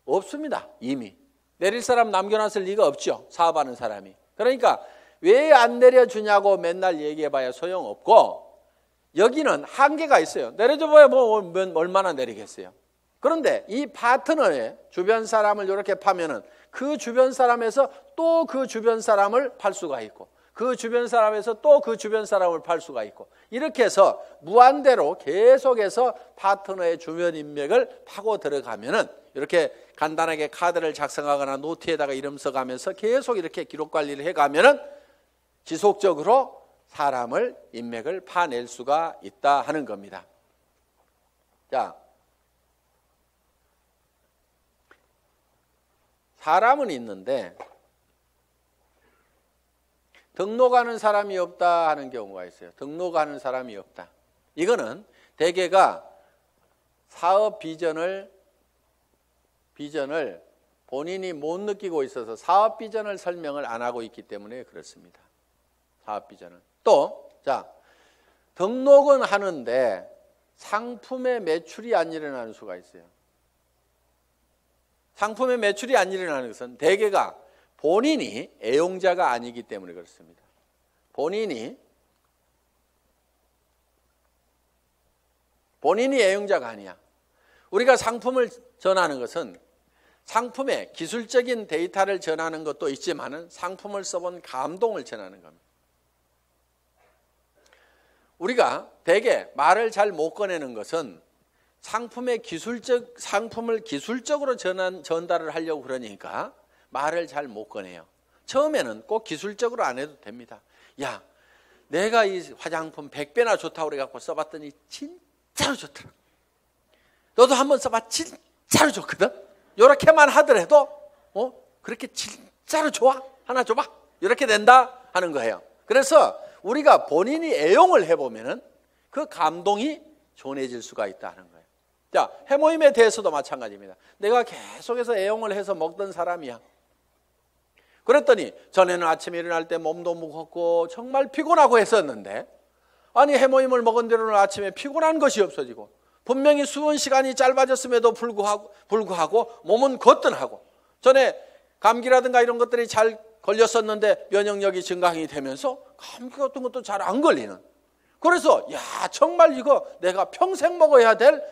없습니다. 이미 내릴 사람 남겨놨을 리가 없죠. 사업하는 사람이. 그러니까 왜 안 내려주냐고 맨날 얘기해봐야 소용없고 여기는 한계가 있어요. 내려줘봐야 얼마나 내리겠어요. 그런데 이 파트너의 주변 사람을 이렇게 파면은 그 주변 사람에서 또 그 주변 사람을 팔 수가 있고 그 주변 사람에서 또 그 주변 사람을 팔 수가 있고 이렇게 해서 무한대로 계속해서 파트너의 주변 인맥을 파고 들어가면은 이렇게 간단하게 카드를 작성하거나 노트에다가 이름 써가면서 계속 이렇게 기록 관리를 해가면은 지속적으로 사람을 인맥을 파낼 수가 있다 하는 겁니다. 사람은 있는데 등록하는 사람이 없다 하는 경우가 있어요. 등록하는 사람이 없다. 이거는 대개가 사업 비전을 본인이 못 느끼고 있어서 사업 비전을 설명을 안 하고 있기 때문에 그렇습니다. 사업 비전을. 또 등록은 하는데 상품의 매출이 안 일어나는 수가 있어요. 상품의 매출이 안 일어나는 것은 대개가 본인이 애용자가 아니기 때문에 그렇습니다. 본인이 애용자가 아니야. 우리가 상품을 전하는 것은 상품의 기술적인 데이터를 전하는 것도 있지만은 상품을 써본 감동을 전하는 겁니다. 우리가 대개 말을 잘 못 꺼내는 것은 상품을 기술적으로 전달을 하려고 그러니까 말을 잘 못 꺼내요. 처음에는 꼭 기술적으로 안 해도 됩니다. 야, 내가 이 화장품 100배나 좋다고 그래갖고 써봤더니 진짜로 좋더라. 너도 한번 써봐. 진짜로 좋거든. 이렇게만 하더라도 그렇게 진짜로 좋아? 하나 줘봐. 이렇게 된다 하는 거예요. 그래서 우리가 본인이 애용을 해보면은 그 감동이 전해질 수가 있다는 거예요. 자, 해모임에 대해서도 마찬가지입니다. 내가 계속해서 애용을 해서 먹던 사람이야. 그랬더니 전에는 아침에 일어날 때 몸도 무겁고 정말 피곤하고 했었는데, 아니 해모임을 먹은 뒤로는 아침에 피곤한 것이 없어지고 분명히 수분 시간이 짧아졌음에도 불구하고 몸은 거뜬하고, 전에 감기라든가 이런 것들이 잘 걸렸었는데 면역력이 증강이 되면서 감기 같은 것도 잘 안 걸리는, 그래서 야 정말 이거 내가 평생 먹어야 될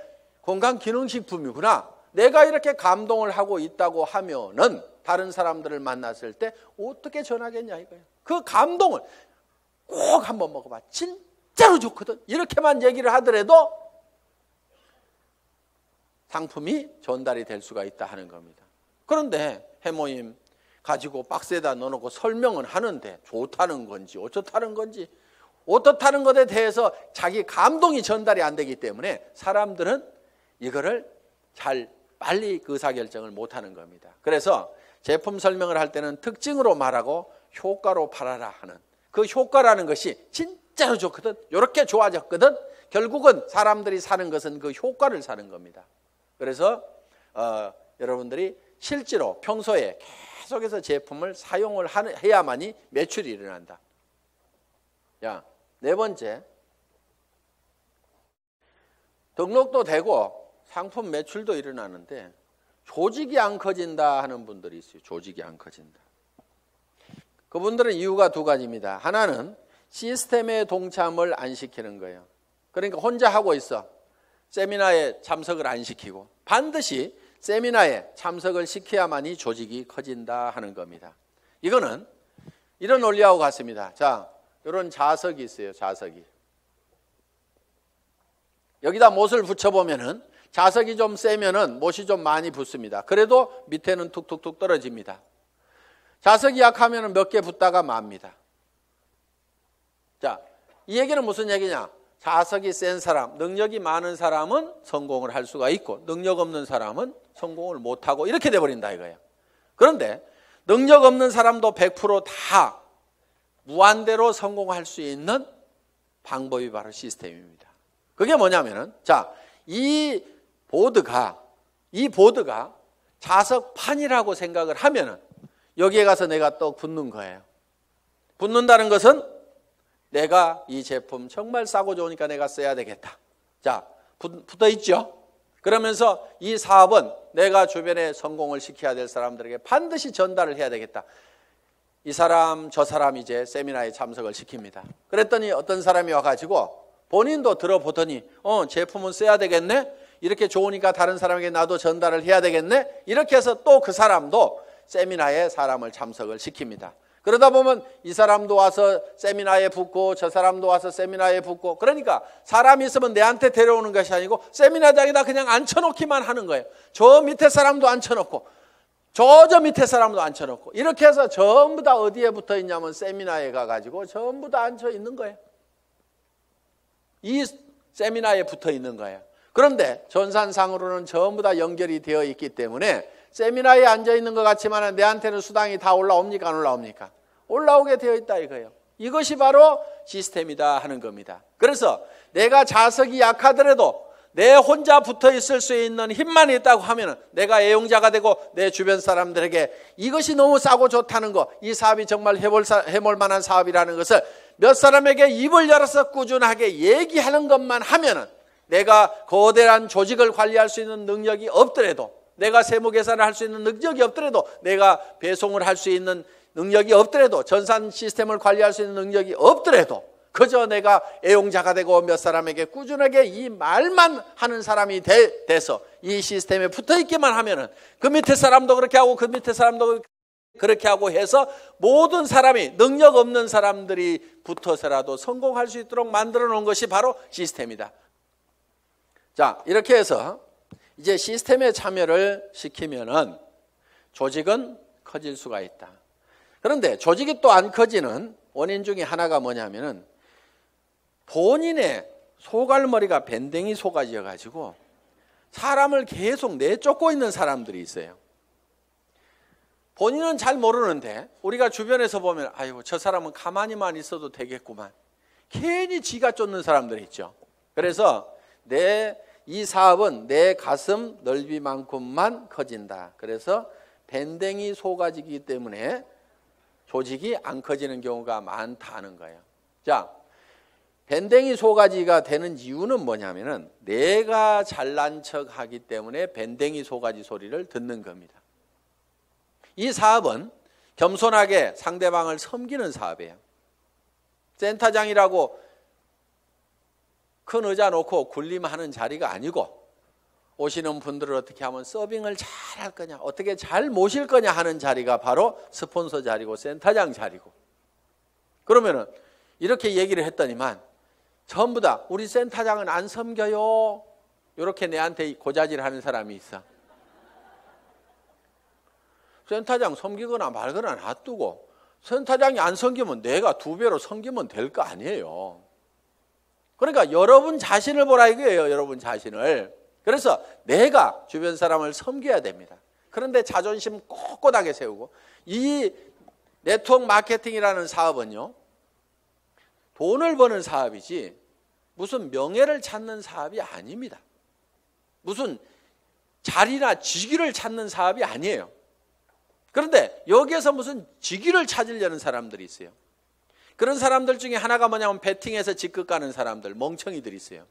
건강기능식품이구나, 내가 이렇게 감동을 하고 있다고 하면은 다른 사람들을 만났을 때 어떻게 전하겠냐 이거예요. 그 감동을 꼭 한번 먹어봐, 진짜로 좋거든, 이렇게만 얘기를 하더라도 상품이 전달이 될 수가 있다 하는 겁니다. 그런데 해모임 가지고 박스에다 넣어놓고 설명은 하는데 좋다는 건지 어쩌다는 건지, 어떻다는 것에 대해서 자기 감동이 전달이 안 되기 때문에 사람들은 이거를 잘 빨리 의사결정을 못하는 겁니다. 그래서 제품 설명을 할 때는 특징으로 말하고 효과로 팔아라 하는, 그 효과라는 것이 진짜로 좋거든, 이렇게 좋아졌거든, 결국은 사람들이 사는 것은 그 효과를 사는 겁니다. 그래서 여러분들이 실제로 평소에 계속해서 제품을 사용을 해야만이 매출이 일어난다. 야, 네 번째, 등록도 되고 상품 매출도 일어나는데 조직이 안 커진다 하는 분들이 있어요. 조직이 안 커진다. 그분들은 이유가 두 가지입니다. 하나는 시스템에 동참을 안 시키는 거예요. 그러니까 혼자 하고 있어. 세미나에 참석을 안 시키고, 반드시 세미나에 참석을 시켜야만이 조직이 커진다 하는 겁니다. 이거는 이런 원리하고 같습니다. 자, 이런 자석이 있어요. 자석이. 여기다 못을 붙여보면은 자석이 좀 세면은 못이 좀 많이 붙습니다. 그래도 밑에는 툭툭툭 떨어집니다. 자석이 약하면은 몇 개 붙다가 맙니다. 자, 이 얘기는 무슨 얘기냐? 자석이 센 사람, 능력이 많은 사람은 성공을 할 수가 있고 능력 없는 사람은 성공을 못하고 이렇게 돼버린다 이거예요. 그런데 능력 없는 사람도 100% 무한대로 성공할 수 있는 방법이 바로 시스템입니다. 그게 뭐냐면은, 자, 이 보드가 자석판이라고 생각을 하면은 여기에 가서 내가 떡 붙는 거예요. 붙는다는 것은 내가 이 제품 정말 싸고 좋으니까 내가 써야 되겠다. 자, 붙어 있죠? 그러면서 이 사업은 내가 주변에 성공을 시켜야 될 사람들에게 반드시 전달을 해야 되겠다. 이 사람 저 사람 이제 세미나에 참석을 시킵니다. 그랬더니 어떤 사람이 와가지고 본인도 들어보더니 제품은 써야 되겠네, 이렇게 좋으니까 다른 사람에게 나도 전달을 해야 되겠네, 이렇게 해서 또 그 사람도 세미나에 사람을 참석을 시킵니다. 그러다 보면 이 사람도 와서 세미나에 붙고 저 사람도 와서 세미나에 붙고, 그러니까 사람이 있으면 내한테 데려오는 것이 아니고 세미나장에다 그냥 앉혀놓기만 하는 거예요. 저 밑에 사람도 앉혀놓고 저 밑에 사람도 앉혀놓고, 이렇게 해서 전부 다 어디에 붙어 있냐면 세미나에 가가지고 전부 다 앉혀 있는 거예요. 이 세미나에 붙어 있는 거예요. 그런데 전산상으로는 전부 다 연결이 되어 있기 때문에 세미나에 앉아 있는 것 같지만 내한테는 수당이 다 올라옵니까? 안 올라옵니까? 올라오게 되어 있다 이거예요. 이것이 바로 시스템이다 하는 겁니다. 그래서 내가 자석이 약하더라도 내 혼자 붙어 있을 수 있는 힘만 있다고 하면 내가 애용자가 되고 내 주변 사람들에게 이것이 너무 싸고 좋다는 거, 이 사업이 정말 해볼 만한 사업이라는 것을 몇 사람에게 입을 열어서 꾸준하게 얘기하는 것만 하면은, 내가 거대한 조직을 관리할 수 있는 능력이 없더라도, 내가 세무 계산을 할 수 있는 능력이 없더라도, 내가 배송을 할 수 있는 능력이 없더라도, 전산 시스템을 관리할 수 있는 능력이 없더라도, 그저 내가 애용자가 되고 몇 사람에게 꾸준하게 이 말만 하는 사람이 돼서 이 시스템에 붙어 있기만 하면은 그 밑에 사람도 그렇게 하고 그 밑에 사람도 그렇게 하고 해서 모든 사람이, 능력 없는 사람들이 붙어서라도 성공할 수 있도록 만들어 놓은 것이 바로 시스템이다. 자, 이렇게 해서 이제 시스템에 참여를 시키면은 조직은 커질 수가 있다. 그런데 조직이 또 안 커지는 원인 중에 하나가 뭐냐면은 본인의 소갈머리가 밴댕이 속아져 가지고 사람을 계속 내쫓고 있는 사람들이 있어요. 본인은 잘 모르는데 우리가 주변에서 보면 아이고 저 사람은 가만히만 있어도 되겠구만. 괜히 지가 쫓는 사람들이 있죠. 그래서 이 사업은 내 가슴 넓이만큼만 커진다. 그래서 밴댕이 소가지이기 때문에 조직이 안 커지는 경우가 많다는 거예요. 자, 밴댕이 소가지가 되는 이유는 뭐냐면은 내가 잘난 척 하기 때문에 밴댕이 소가지 소리를 듣는 겁니다. 이 사업은 겸손하게 상대방을 섬기는 사업이에요. 센터장이라고 큰 의자 놓고 군림하는 자리가 아니고 오시는 분들을 어떻게 하면 서빙을 잘 할 거냐, 어떻게 잘 모실 거냐 하는 자리가 바로 스폰서 자리고 센터장 자리고. 그러면은 이렇게 얘기를 했더니만 전부 다 우리 센터장은 안 섬겨요. 이렇게 내한테 고자질 하는 사람이 있어. 센터장 섬기거나 말거나 놔두고 센터장이 안 섬기면 내가 2배로 섬기면 될 거 아니에요. 그러니까 여러분 자신을 보라 이거예요. 여러분 자신을. 그래서 내가 주변 사람을 섬겨야 됩니다. 그런데 자존심 꼿꼿하게 세우고, 이 네트워크 마케팅이라는 사업은요, 돈을 버는 사업이지 무슨 명예를 찾는 사업이 아닙니다. 무슨 자리나 직위를 찾는 사업이 아니에요. 그런데 여기에서 무슨 직위를 찾으려는 사람들이 있어요. 그런 사람들 중에 하나가 뭐냐면 베팅해서 직급 가는 사람들, 멍청이들이 있어요.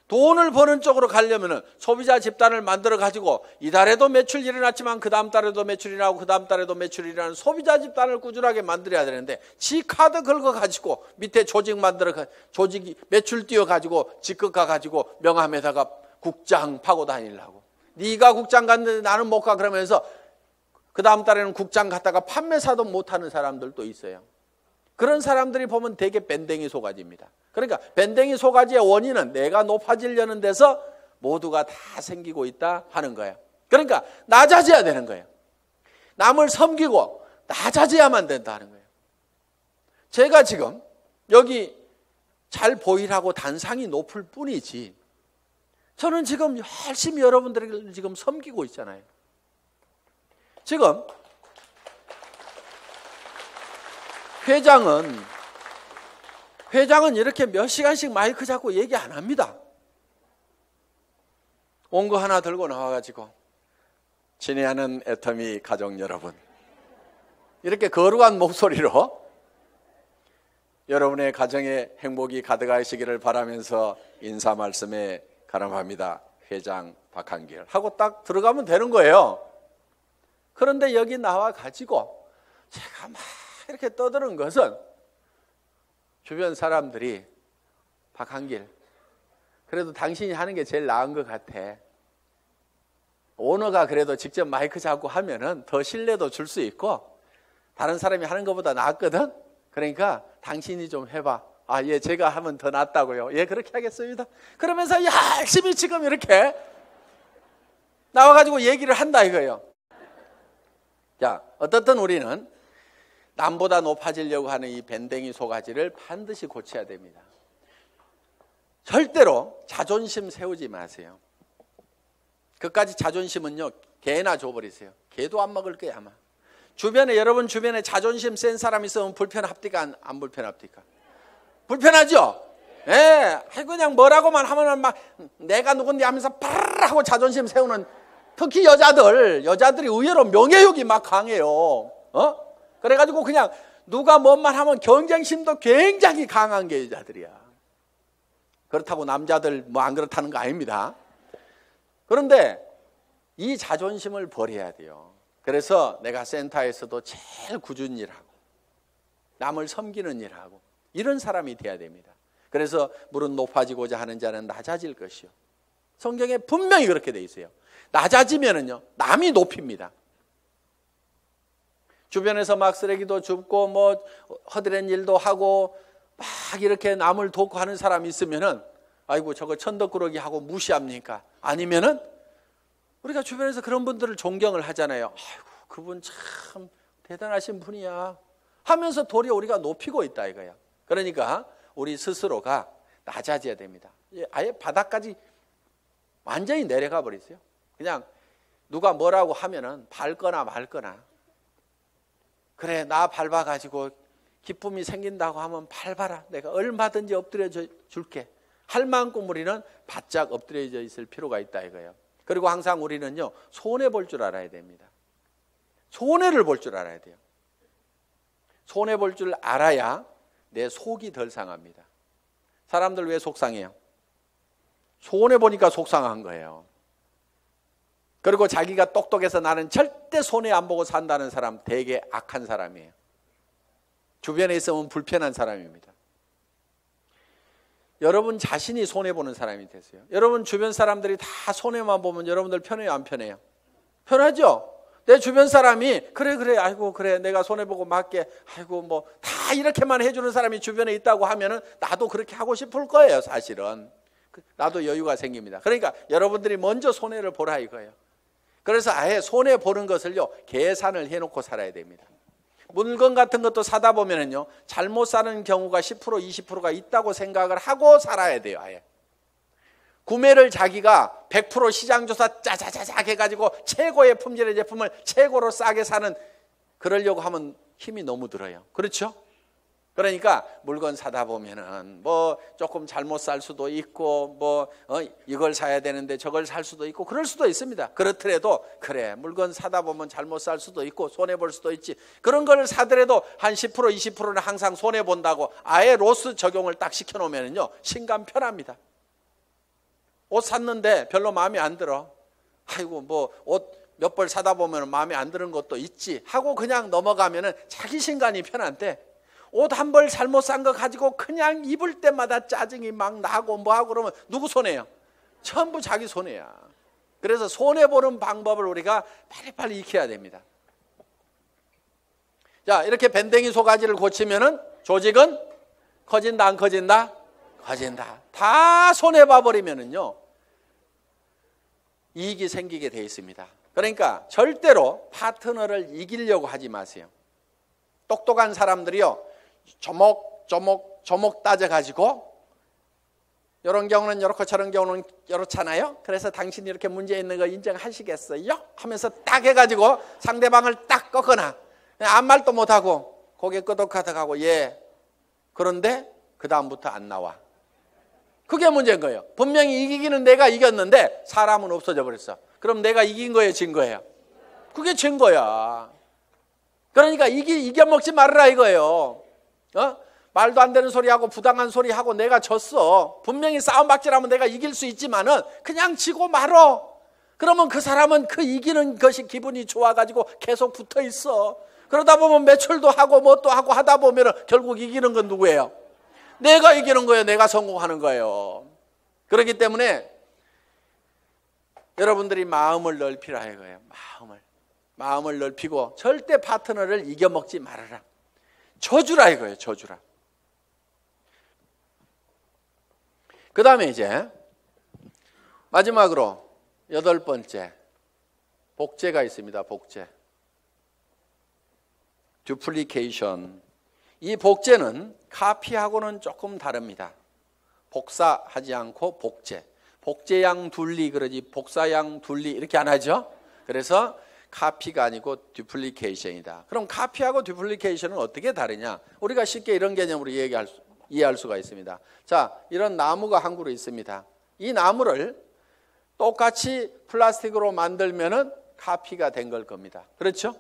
돈을 버는 쪽으로 가려면 소비자 집단을 만들어 가지고 이달에도 매출이 일어났지만 그 다음 달에도 매출이 나고 그 다음 달에도 매출이 일어나는 소비자 집단을 꾸준하게 만들어야 되는데, 지 카드 긁어 가지고 밑에 조직 만들어 조직이 매출 띄워 가지고 직급 가 가지고 명함에다가 국장 파고 다니려고. 네가 국장 갔는데 나는 못 가 그러면서 그 다음 달에는 국장 갔다가 판매사도 못하는 사람들도 있어요. 그런 사람들이 보면 되게 밴댕이 소가지입니다. 그러니까 밴댕이 소가지의 원인은 내가 높아지려는 데서 모두가 다 생기고 있다 하는 거예요. 그러니까 낮아져야 되는 거예요. 남을 섬기고 낮아져야만 된다는 거예요. 제가 지금 여기 잘 보이라고 단상이 높을 뿐이지 저는 지금 열심히 여러분들을 지금 섬기고 있잖아요. 지금 회장은 이렇게 몇 시간씩 마이크 잡고 얘기 안 합니다. 온 거 하나 들고 나와가지고 친애하는 애터미 가족 여러분, 이렇게 거룩한 목소리로 여러분의 가정에 행복이 가득하시기를 바라면서 인사 말씀에 가름합니다. 회장 박한길 하고 딱 들어가면 되는 거예요. 그런데 여기 나와가지고 제가 막 이렇게 떠드는 것은 주변 사람들이 박한길, 그래도 당신이 하는 게 제일 나은 것 같아. 오너가 그래도 직접 마이크 잡고 하면은 더 신뢰도 줄 수 있고 다른 사람이 하는 것보다 낫거든. 그러니까 당신이 좀 해봐. 아, 예, 제가 하면 더 낫다고요. 예, 그렇게 하겠습니다. 그러면서 열심히 지금 이렇게 나와가지고 얘기를 한다 이거예요. 자, 어떻든 우리는 남보다 높아지려고 하는 이 밴댕이 소가지를 반드시 고쳐야 됩니다. 절대로 자존심 세우지 마세요. 그까지 자존심은요, 개나 줘버리세요. 개도 안 먹을 거야 아마. 여러분 주변에 자존심 센 사람 있으면 불편합니까? 안 불편합니까? 불편하죠? 예, 그냥 뭐라고만 하면 막 내가 누군데 하면서 파르르 하고 자존심 세우는, 특히 여자들이 의외로 명예욕이 막 강해요. 그래가지고 그냥 누가 뭔 말 하면 경쟁심도 굉장히 강한 게 여자들이야. 그렇다고 남자들 뭐 안 그렇다는 거 아닙니다. 그런데 이 자존심을 버려야 돼요. 그래서 내가 센터에서도 제일 꾸준히 일하고 남을 섬기는 일하고 이런 사람이 돼야 됩니다. 그래서 무릇 높아지고자 하는 자는 낮아질 것이요. 성경에 분명히 그렇게 돼 있어요. 낮아지면은요, 남이 높입니다. 주변에서 막 쓰레기도 줍고 뭐 허드렛 일도 하고 막 이렇게 남을 돕고 하는 사람이 있으면은 아이고 저거 천덕꾸러기 하고 무시합니까? 아니면은 우리가 주변에서 그런 분들을 존경을 하잖아요. 아이고 그분 참 대단하신 분이야 하면서 도리어 우리가 높이고 있다 이거야. 그러니까 우리 스스로가 낮아져야 됩니다. 아예 바닥까지 완전히 내려가 버리세요. 그냥 누가 뭐라고 하면은 밟거나 말거나, 그래 나 밟아가지고 기쁨이 생긴다고 하면 밟아라, 내가 얼마든지 엎드려 줄게 할 만큼 우리는 바짝 엎드려져 있을 필요가 있다 이거예요. 그리고 항상 우리는요, 손해 볼 줄 알아야 됩니다. 손해를 볼 줄 알아야 돼요. 손해 볼 줄 알아야 내 속이 덜 상합니다. 사람들 왜 속상해요? 손해 보니까 속상한 거예요. 그리고 자기가 똑똑해서 나는 절대 손해 안 보고 산다는 사람 되게 악한 사람이에요. 주변에 있으면 불편한 사람입니다. 여러분 자신이 손해보는 사람이 되세요. 여러분 주변 사람들이 다 손해만 보면 여러분들 편해요, 안 편해요? 편하죠? 내 주변 사람이 그래 아이고 그래 내가 손해보고 말게, 아이고 뭐 다 이렇게만 해주는 사람이 주변에 있다고 하면은 나도 그렇게 하고 싶을 거예요. 사실은 나도 여유가 생깁니다. 그러니까 여러분들이 먼저 손해를 보라 이거예요. 그래서 아예 손해 보는 것을요, 계산을 해놓고 살아야 됩니다. 물건 같은 것도 사다 보면은요, 잘못 사는 경우가 10% 20%가 있다고 생각을 하고 살아야 돼요. 아예 구매를 자기가 100% 시장조사 짜자자작 해가지고 최고의 품질의 제품을 최고로 싸게 사는, 그러려고 하면 힘이 너무 들어요. 그렇죠? 그러니까 물건 사다 보면은 뭐 조금 잘못 살 수도 있고 뭐 이걸 사야 되는데 저걸 살 수도 있고 그럴 수도 있습니다. 그렇더라도 그래 물건 사다 보면 잘못 살 수도 있고 손해 볼 수도 있지, 그런 걸 사더라도 한 10% 20%는 항상 손해 본다고 아예 로스 적용을 딱 시켜 놓으면은요, 신감 편합니다. 옷 샀는데 별로 마음에 안 들어, 아이고 뭐 옷 몇 벌 사다 보면 마음에 안 드는 것도 있지 하고 그냥 넘어가면은 자기 신간이 편한데, 옷 한 벌 잘못 산 거 가지고 그냥 입을 때마다 짜증이 막 나고 뭐하고 그러면 누구 손해요? 전부 자기 손해야. 그래서 손해보는 방법을 우리가 빨리빨리 익혀야 됩니다. 자, 이렇게 밴댕이 소가지를 고치면은 조직은 커진다 안 커진다? 커진다. 다 손해봐버리면은요, 이익이 생기게 돼 있습니다. 그러니까 절대로 파트너를 이기려고 하지 마세요. 똑똑한 사람들이요, 조목 따져가지고 이런 경우는 이렇고 저런 경우는 이렇잖아요. 그래서 당신이 이렇게 문제 있는 거 인정하시겠어요? 하면서 딱 해가지고 상대방을 딱 꺾거나 아무 말도 못하고 고개 끄덕하다가고 예, 그런데 그 다음부터 안 나와. 그게 문제인 거예요. 분명히 이기기는 내가 이겼는데 사람은 없어져 버렸어. 그럼 내가 이긴 거예요, 진 거예요? 그게 진 거야. 그러니까 이겨먹지 말아라 이거예요. 말도 안 되는 소리하고 부당한 소리하고 내가 졌어. 분명히 싸움박질하면 내가 이길 수 있지만은 그냥 지고 말어. 그러면 그 사람은 그 이기는 것이 기분이 좋아가지고 계속 붙어 있어. 그러다 보면 매출도 하고 뭣도 하고 하다 보면은 결국 이기는 건 누구예요? 내가 이기는 거예요. 내가 성공하는 거예요. 그렇기 때문에 여러분들이 마음을 넓히라 이거예요. 마음을 넓히고 절대 파트너를 이겨먹지 말아라. 져주라 이거예요. 져주라. 그 다음에 이제 마지막으로 8번째, 복제가 있습니다. 복제. 듀플리케이션. 이 복제는 카피하고는 조금 다릅니다. 복사하지 않고 복제. 복제양 둘리 그러지 복사양 둘리 이렇게 안 하죠. 그래서 카피가 아니고 듀플리케이션이다. 그럼 카피하고 듀플리케이션은 어떻게 다르냐? 우리가 쉽게 이런 개념으로 이해할 수가 있습니다. 자, 이런 나무가 한 그루 있습니다. 이 나무를 똑같이 플라스틱으로 만들면은 카피가 된 걸 겁니다. 그렇죠?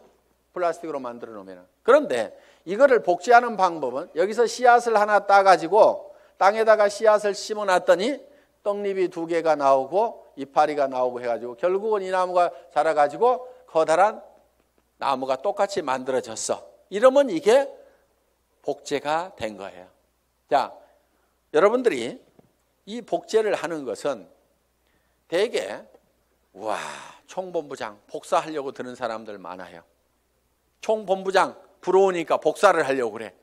플라스틱으로 만들어 놓으면. 그런데 이거를 복제하는 방법은 여기서 씨앗을 하나 따가지고 땅에다가 씨앗을 심어 놨더니 떡잎이 2개가 나오고 이파리가 나오고 해가지고 결국은 이 나무가 자라가지고 커다란 나무가 똑같이 만들어졌어. 이러면 이게 복제가 된 거예요. 자, 여러분들이 이 복제를 하는 것은 대개 와, 총본부장 복사하려고 드는 사람들 많아요. 총본부장 부러우니까 복사를 하려고 그래.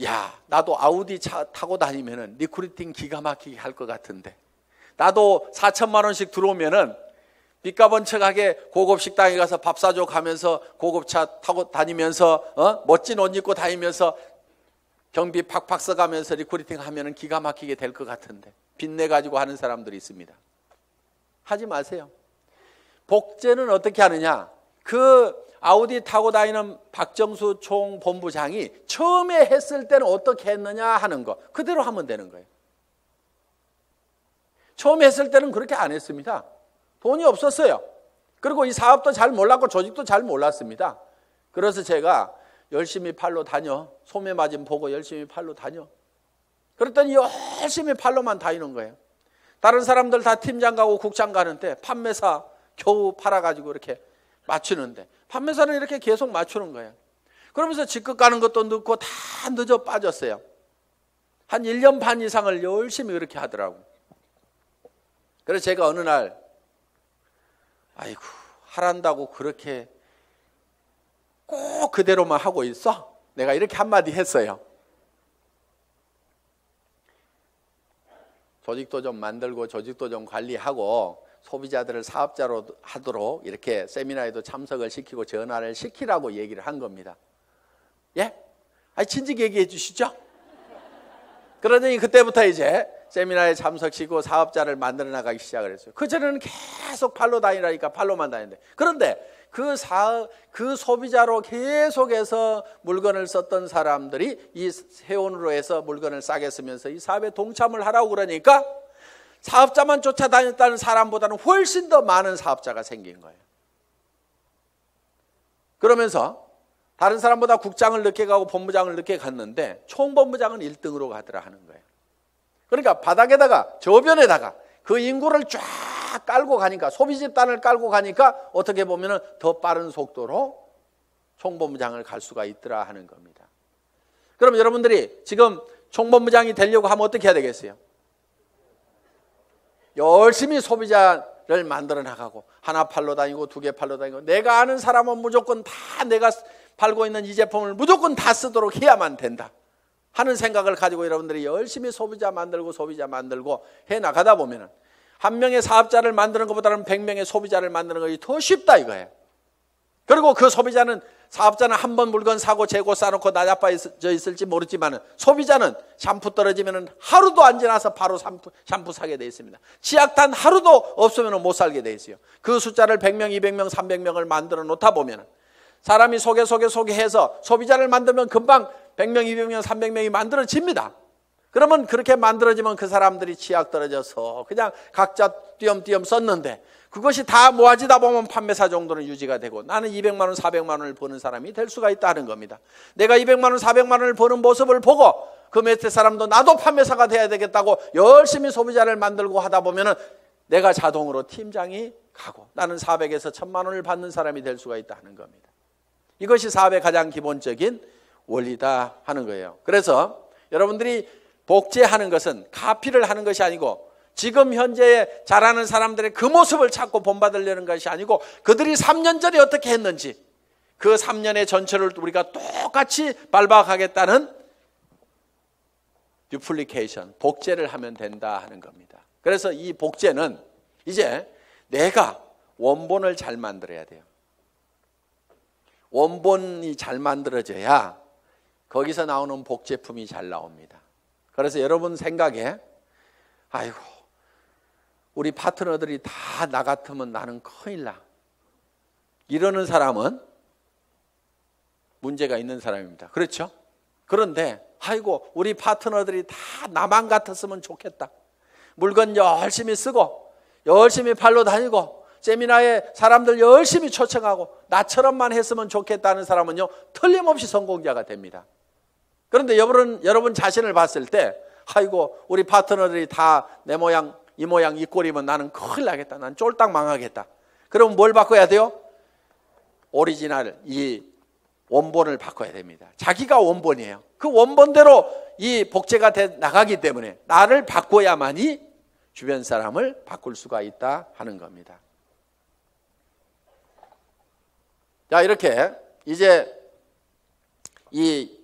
야, 나도 아우디 차 타고 다니면은 리크루팅 기가 막히게 할 것 같은데, 나도 4천만 원씩 들어오면은 빚가번쩍하게 고급 식당에 가서 밥 사줘 가면서 고급차 타고 다니면서 멋진 옷 입고 다니면서 경비 팍팍 써가면서 리크루팅 하면은 기가 막히게 될 것 같은데 빚내 가지고 하는 사람들이 있습니다. 하지 마세요. 복제는 어떻게 하느냐? 그 아우디 타고 다니는 박정수 총본부장이 처음에 했을 때는 어떻게 했느냐 하는 거 그대로 하면 되는 거예요. 처음에 했을 때는 그렇게 안 했습니다. 돈이 없었어요. 그리고 이 사업도 잘 몰랐고 조직도 잘 몰랐습니다. 그래서 제가 열심히 팔로 다녀. 소매 마진 보고 열심히 팔로 다녀. 그랬더니 열심히 팔로만 다니는 거예요. 다른 사람들 다 팀장 가고 국장 가는데 판매사 겨우 팔아가지고 이렇게 맞추는데 판매사는 이렇게 계속 맞추는 거예요. 그러면서 직급 가는 것도 늦고 다 늦어 빠졌어요. 한 1년 반 이상을 열심히 그렇게 하더라고요. 그래서 제가 어느 날 아이고 하란다고 그렇게 꼭 그대로만 하고 있어? 내가 이렇게 한마디 했어요. 조직도 좀 만들고 조직도 좀 관리하고 소비자들을 사업자로 하도록 이렇게 세미나에도 참석을 시키고 전화를 시키라고 얘기를 한 겁니다. 예? 아니 진즉 얘기해 주시죠. 그러더니 그때부터 이제 세미나에 참석시키고 사업자를 만들어 나가기 시작을 했어요. 그전에는 계속 팔로 다니라니까 팔로만 다니는데 그런데 그 소비자로 계속해서 물건을 썼던 사람들이 이 세원으로 해서 물건을 싸게 쓰면서 이 사업에 동참을 하라고 그러니까 사업자만 쫓아다녔다는 사람보다는 훨씬 더 많은 사업자가 생긴 거예요. 그러면서 다른 사람보다 국장을 늦게 가고 본부장을 늦게 갔는데 총본부장은 1등으로 가더라 하는 거예요. 그러니까 바닥에다가 저변에다가 그 인구를 쫙 깔고 가니까 소비 집단을 깔고 가니까 어떻게 보면 더 빠른 속도로 총본부장을 갈 수가 있더라 하는 겁니다. 그럼 여러분들이 지금 총본부장이 되려고 하면 어떻게 해야 되겠어요? 열심히 소비자를 만들어 나가고 하나 팔로 다니고 두 개 팔로 다니고 내가 아는 사람은 무조건 다 내가 팔고 있는 이 제품을 무조건 다 쓰도록 해야만 된다 하는 생각을 가지고 여러분들이 열심히 소비자 만들고 해 나가다 보면 한 명의 사업자를 만드는 것보다는 100명의 소비자를 만드는 것이 더 쉽다 이거예요. 그리고 그 사업자는 한 번 물건 사고 재고 싸놓고 나자빠져 있을지 모르지만 소비자는 샴푸 떨어지면 하루도 안 지나서 바로 샴푸 사게 돼 있습니다. 치약단 하루도 없으면 못 살게 돼 있어요. 그 숫자를 100명, 200명, 300명을 만들어 놓다 보면 사람이 소개해서 소비자를 만들면 금방 100명, 200명, 300명이 만들어집니다. 그러면 그렇게 만들어지면 그 사람들이 치약 떨어져서 그냥 각자 띄엄띄엄 썼는데 그것이 다 모아지다 보면 판매사 정도는 유지가 되고 나는 200만 원, 400만 원을 버는 사람이 될 수가 있다는 겁니다. 내가 200만 원, 400만 원을 버는 모습을 보고 그 밑에 사람도 나도 판매사가 돼야 되겠다고 열심히 소비자를 만들고 하다 보면 내가 자동으로 팀장이 가고 나는 400에서 1000만 원을 받는 사람이 될 수가 있다는 겁니다. 이것이 사업의 가장 기본적인 원리다 하는 거예요. 그래서 여러분들이 복제하는 것은 카피를 하는 것이 아니고 지금 현재 잘하는 사람들의 그 모습을 찾고 본받으려는 것이 아니고 그들이 3년 전에 어떻게 했는지 그 3년의 전체를 우리가 똑같이 밟아가겠다는 듀플리케이션, 복제를 하면 된다 하는 겁니다. 그래서 이 복제는 이제 내가 원본을 잘 만들어야 돼요. 원본이 잘 만들어져야 거기서 나오는 복제품이 잘 나옵니다. 그래서 여러분 생각에 아이고 우리 파트너들이 다 나 같으면 나는 큰일 나 이러는 사람은 문제가 있는 사람입니다. 그렇죠? 그런데 아이고 우리 파트너들이 다 나만 같았으면 좋겠다. 물건 열심히 쓰고 열심히 팔러 다니고 세미나에 사람들 열심히 초청하고 나처럼만 했으면 좋겠다는 사람은요 틀림없이 성공자가 됩니다. 그런데 여러분 자신을 봤을 때 아이고 우리 파트너들이 다 내 모양 이 모양 이 꼴이면 나는 큰일 나겠다. 난 쫄딱 망하겠다. 그럼 뭘 바꿔야 돼요? 오리지널 이 원본을 바꿔야 됩니다. 자기가 원본이에요. 그 원본대로 이 복제가 돼 나가기 때문에 나를 바꿔야만이 주변 사람을 바꿀 수가 있다 하는 겁니다. 자, 이렇게 이제 이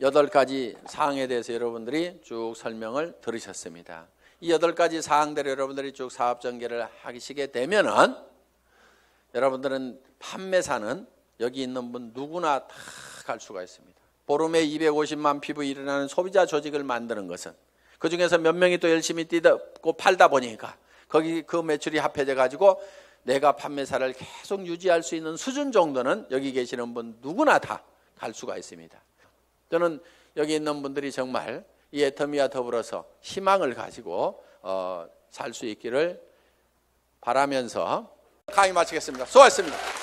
8가지 사항에 대해서 여러분들이 쭉 설명을 들으셨습니다. 이 8가지 사항대로 여러분들이 쭉 사업 전개를 하시게 되면은 여러분들은 판매사는 여기 있는 분 누구나 다 갈 수가 있습니다. 보름에 250만 피부 일어나는 소비자 조직을 만드는 것은 그 중에서 몇 명이 또 열심히 뛰고 팔다 보니까 거기 그 매출이 합해져 가지고 내가 판매사를 계속 유지할 수 있는 수준 정도는 여기 계시는 분 누구나 다 갈 수가 있습니다. 저는 여기 있는 분들이 정말 이 애터미와 더불어서 희망을 가지고 살 수 있기를 바라면서 강의 마치겠습니다. 수고하셨습니다.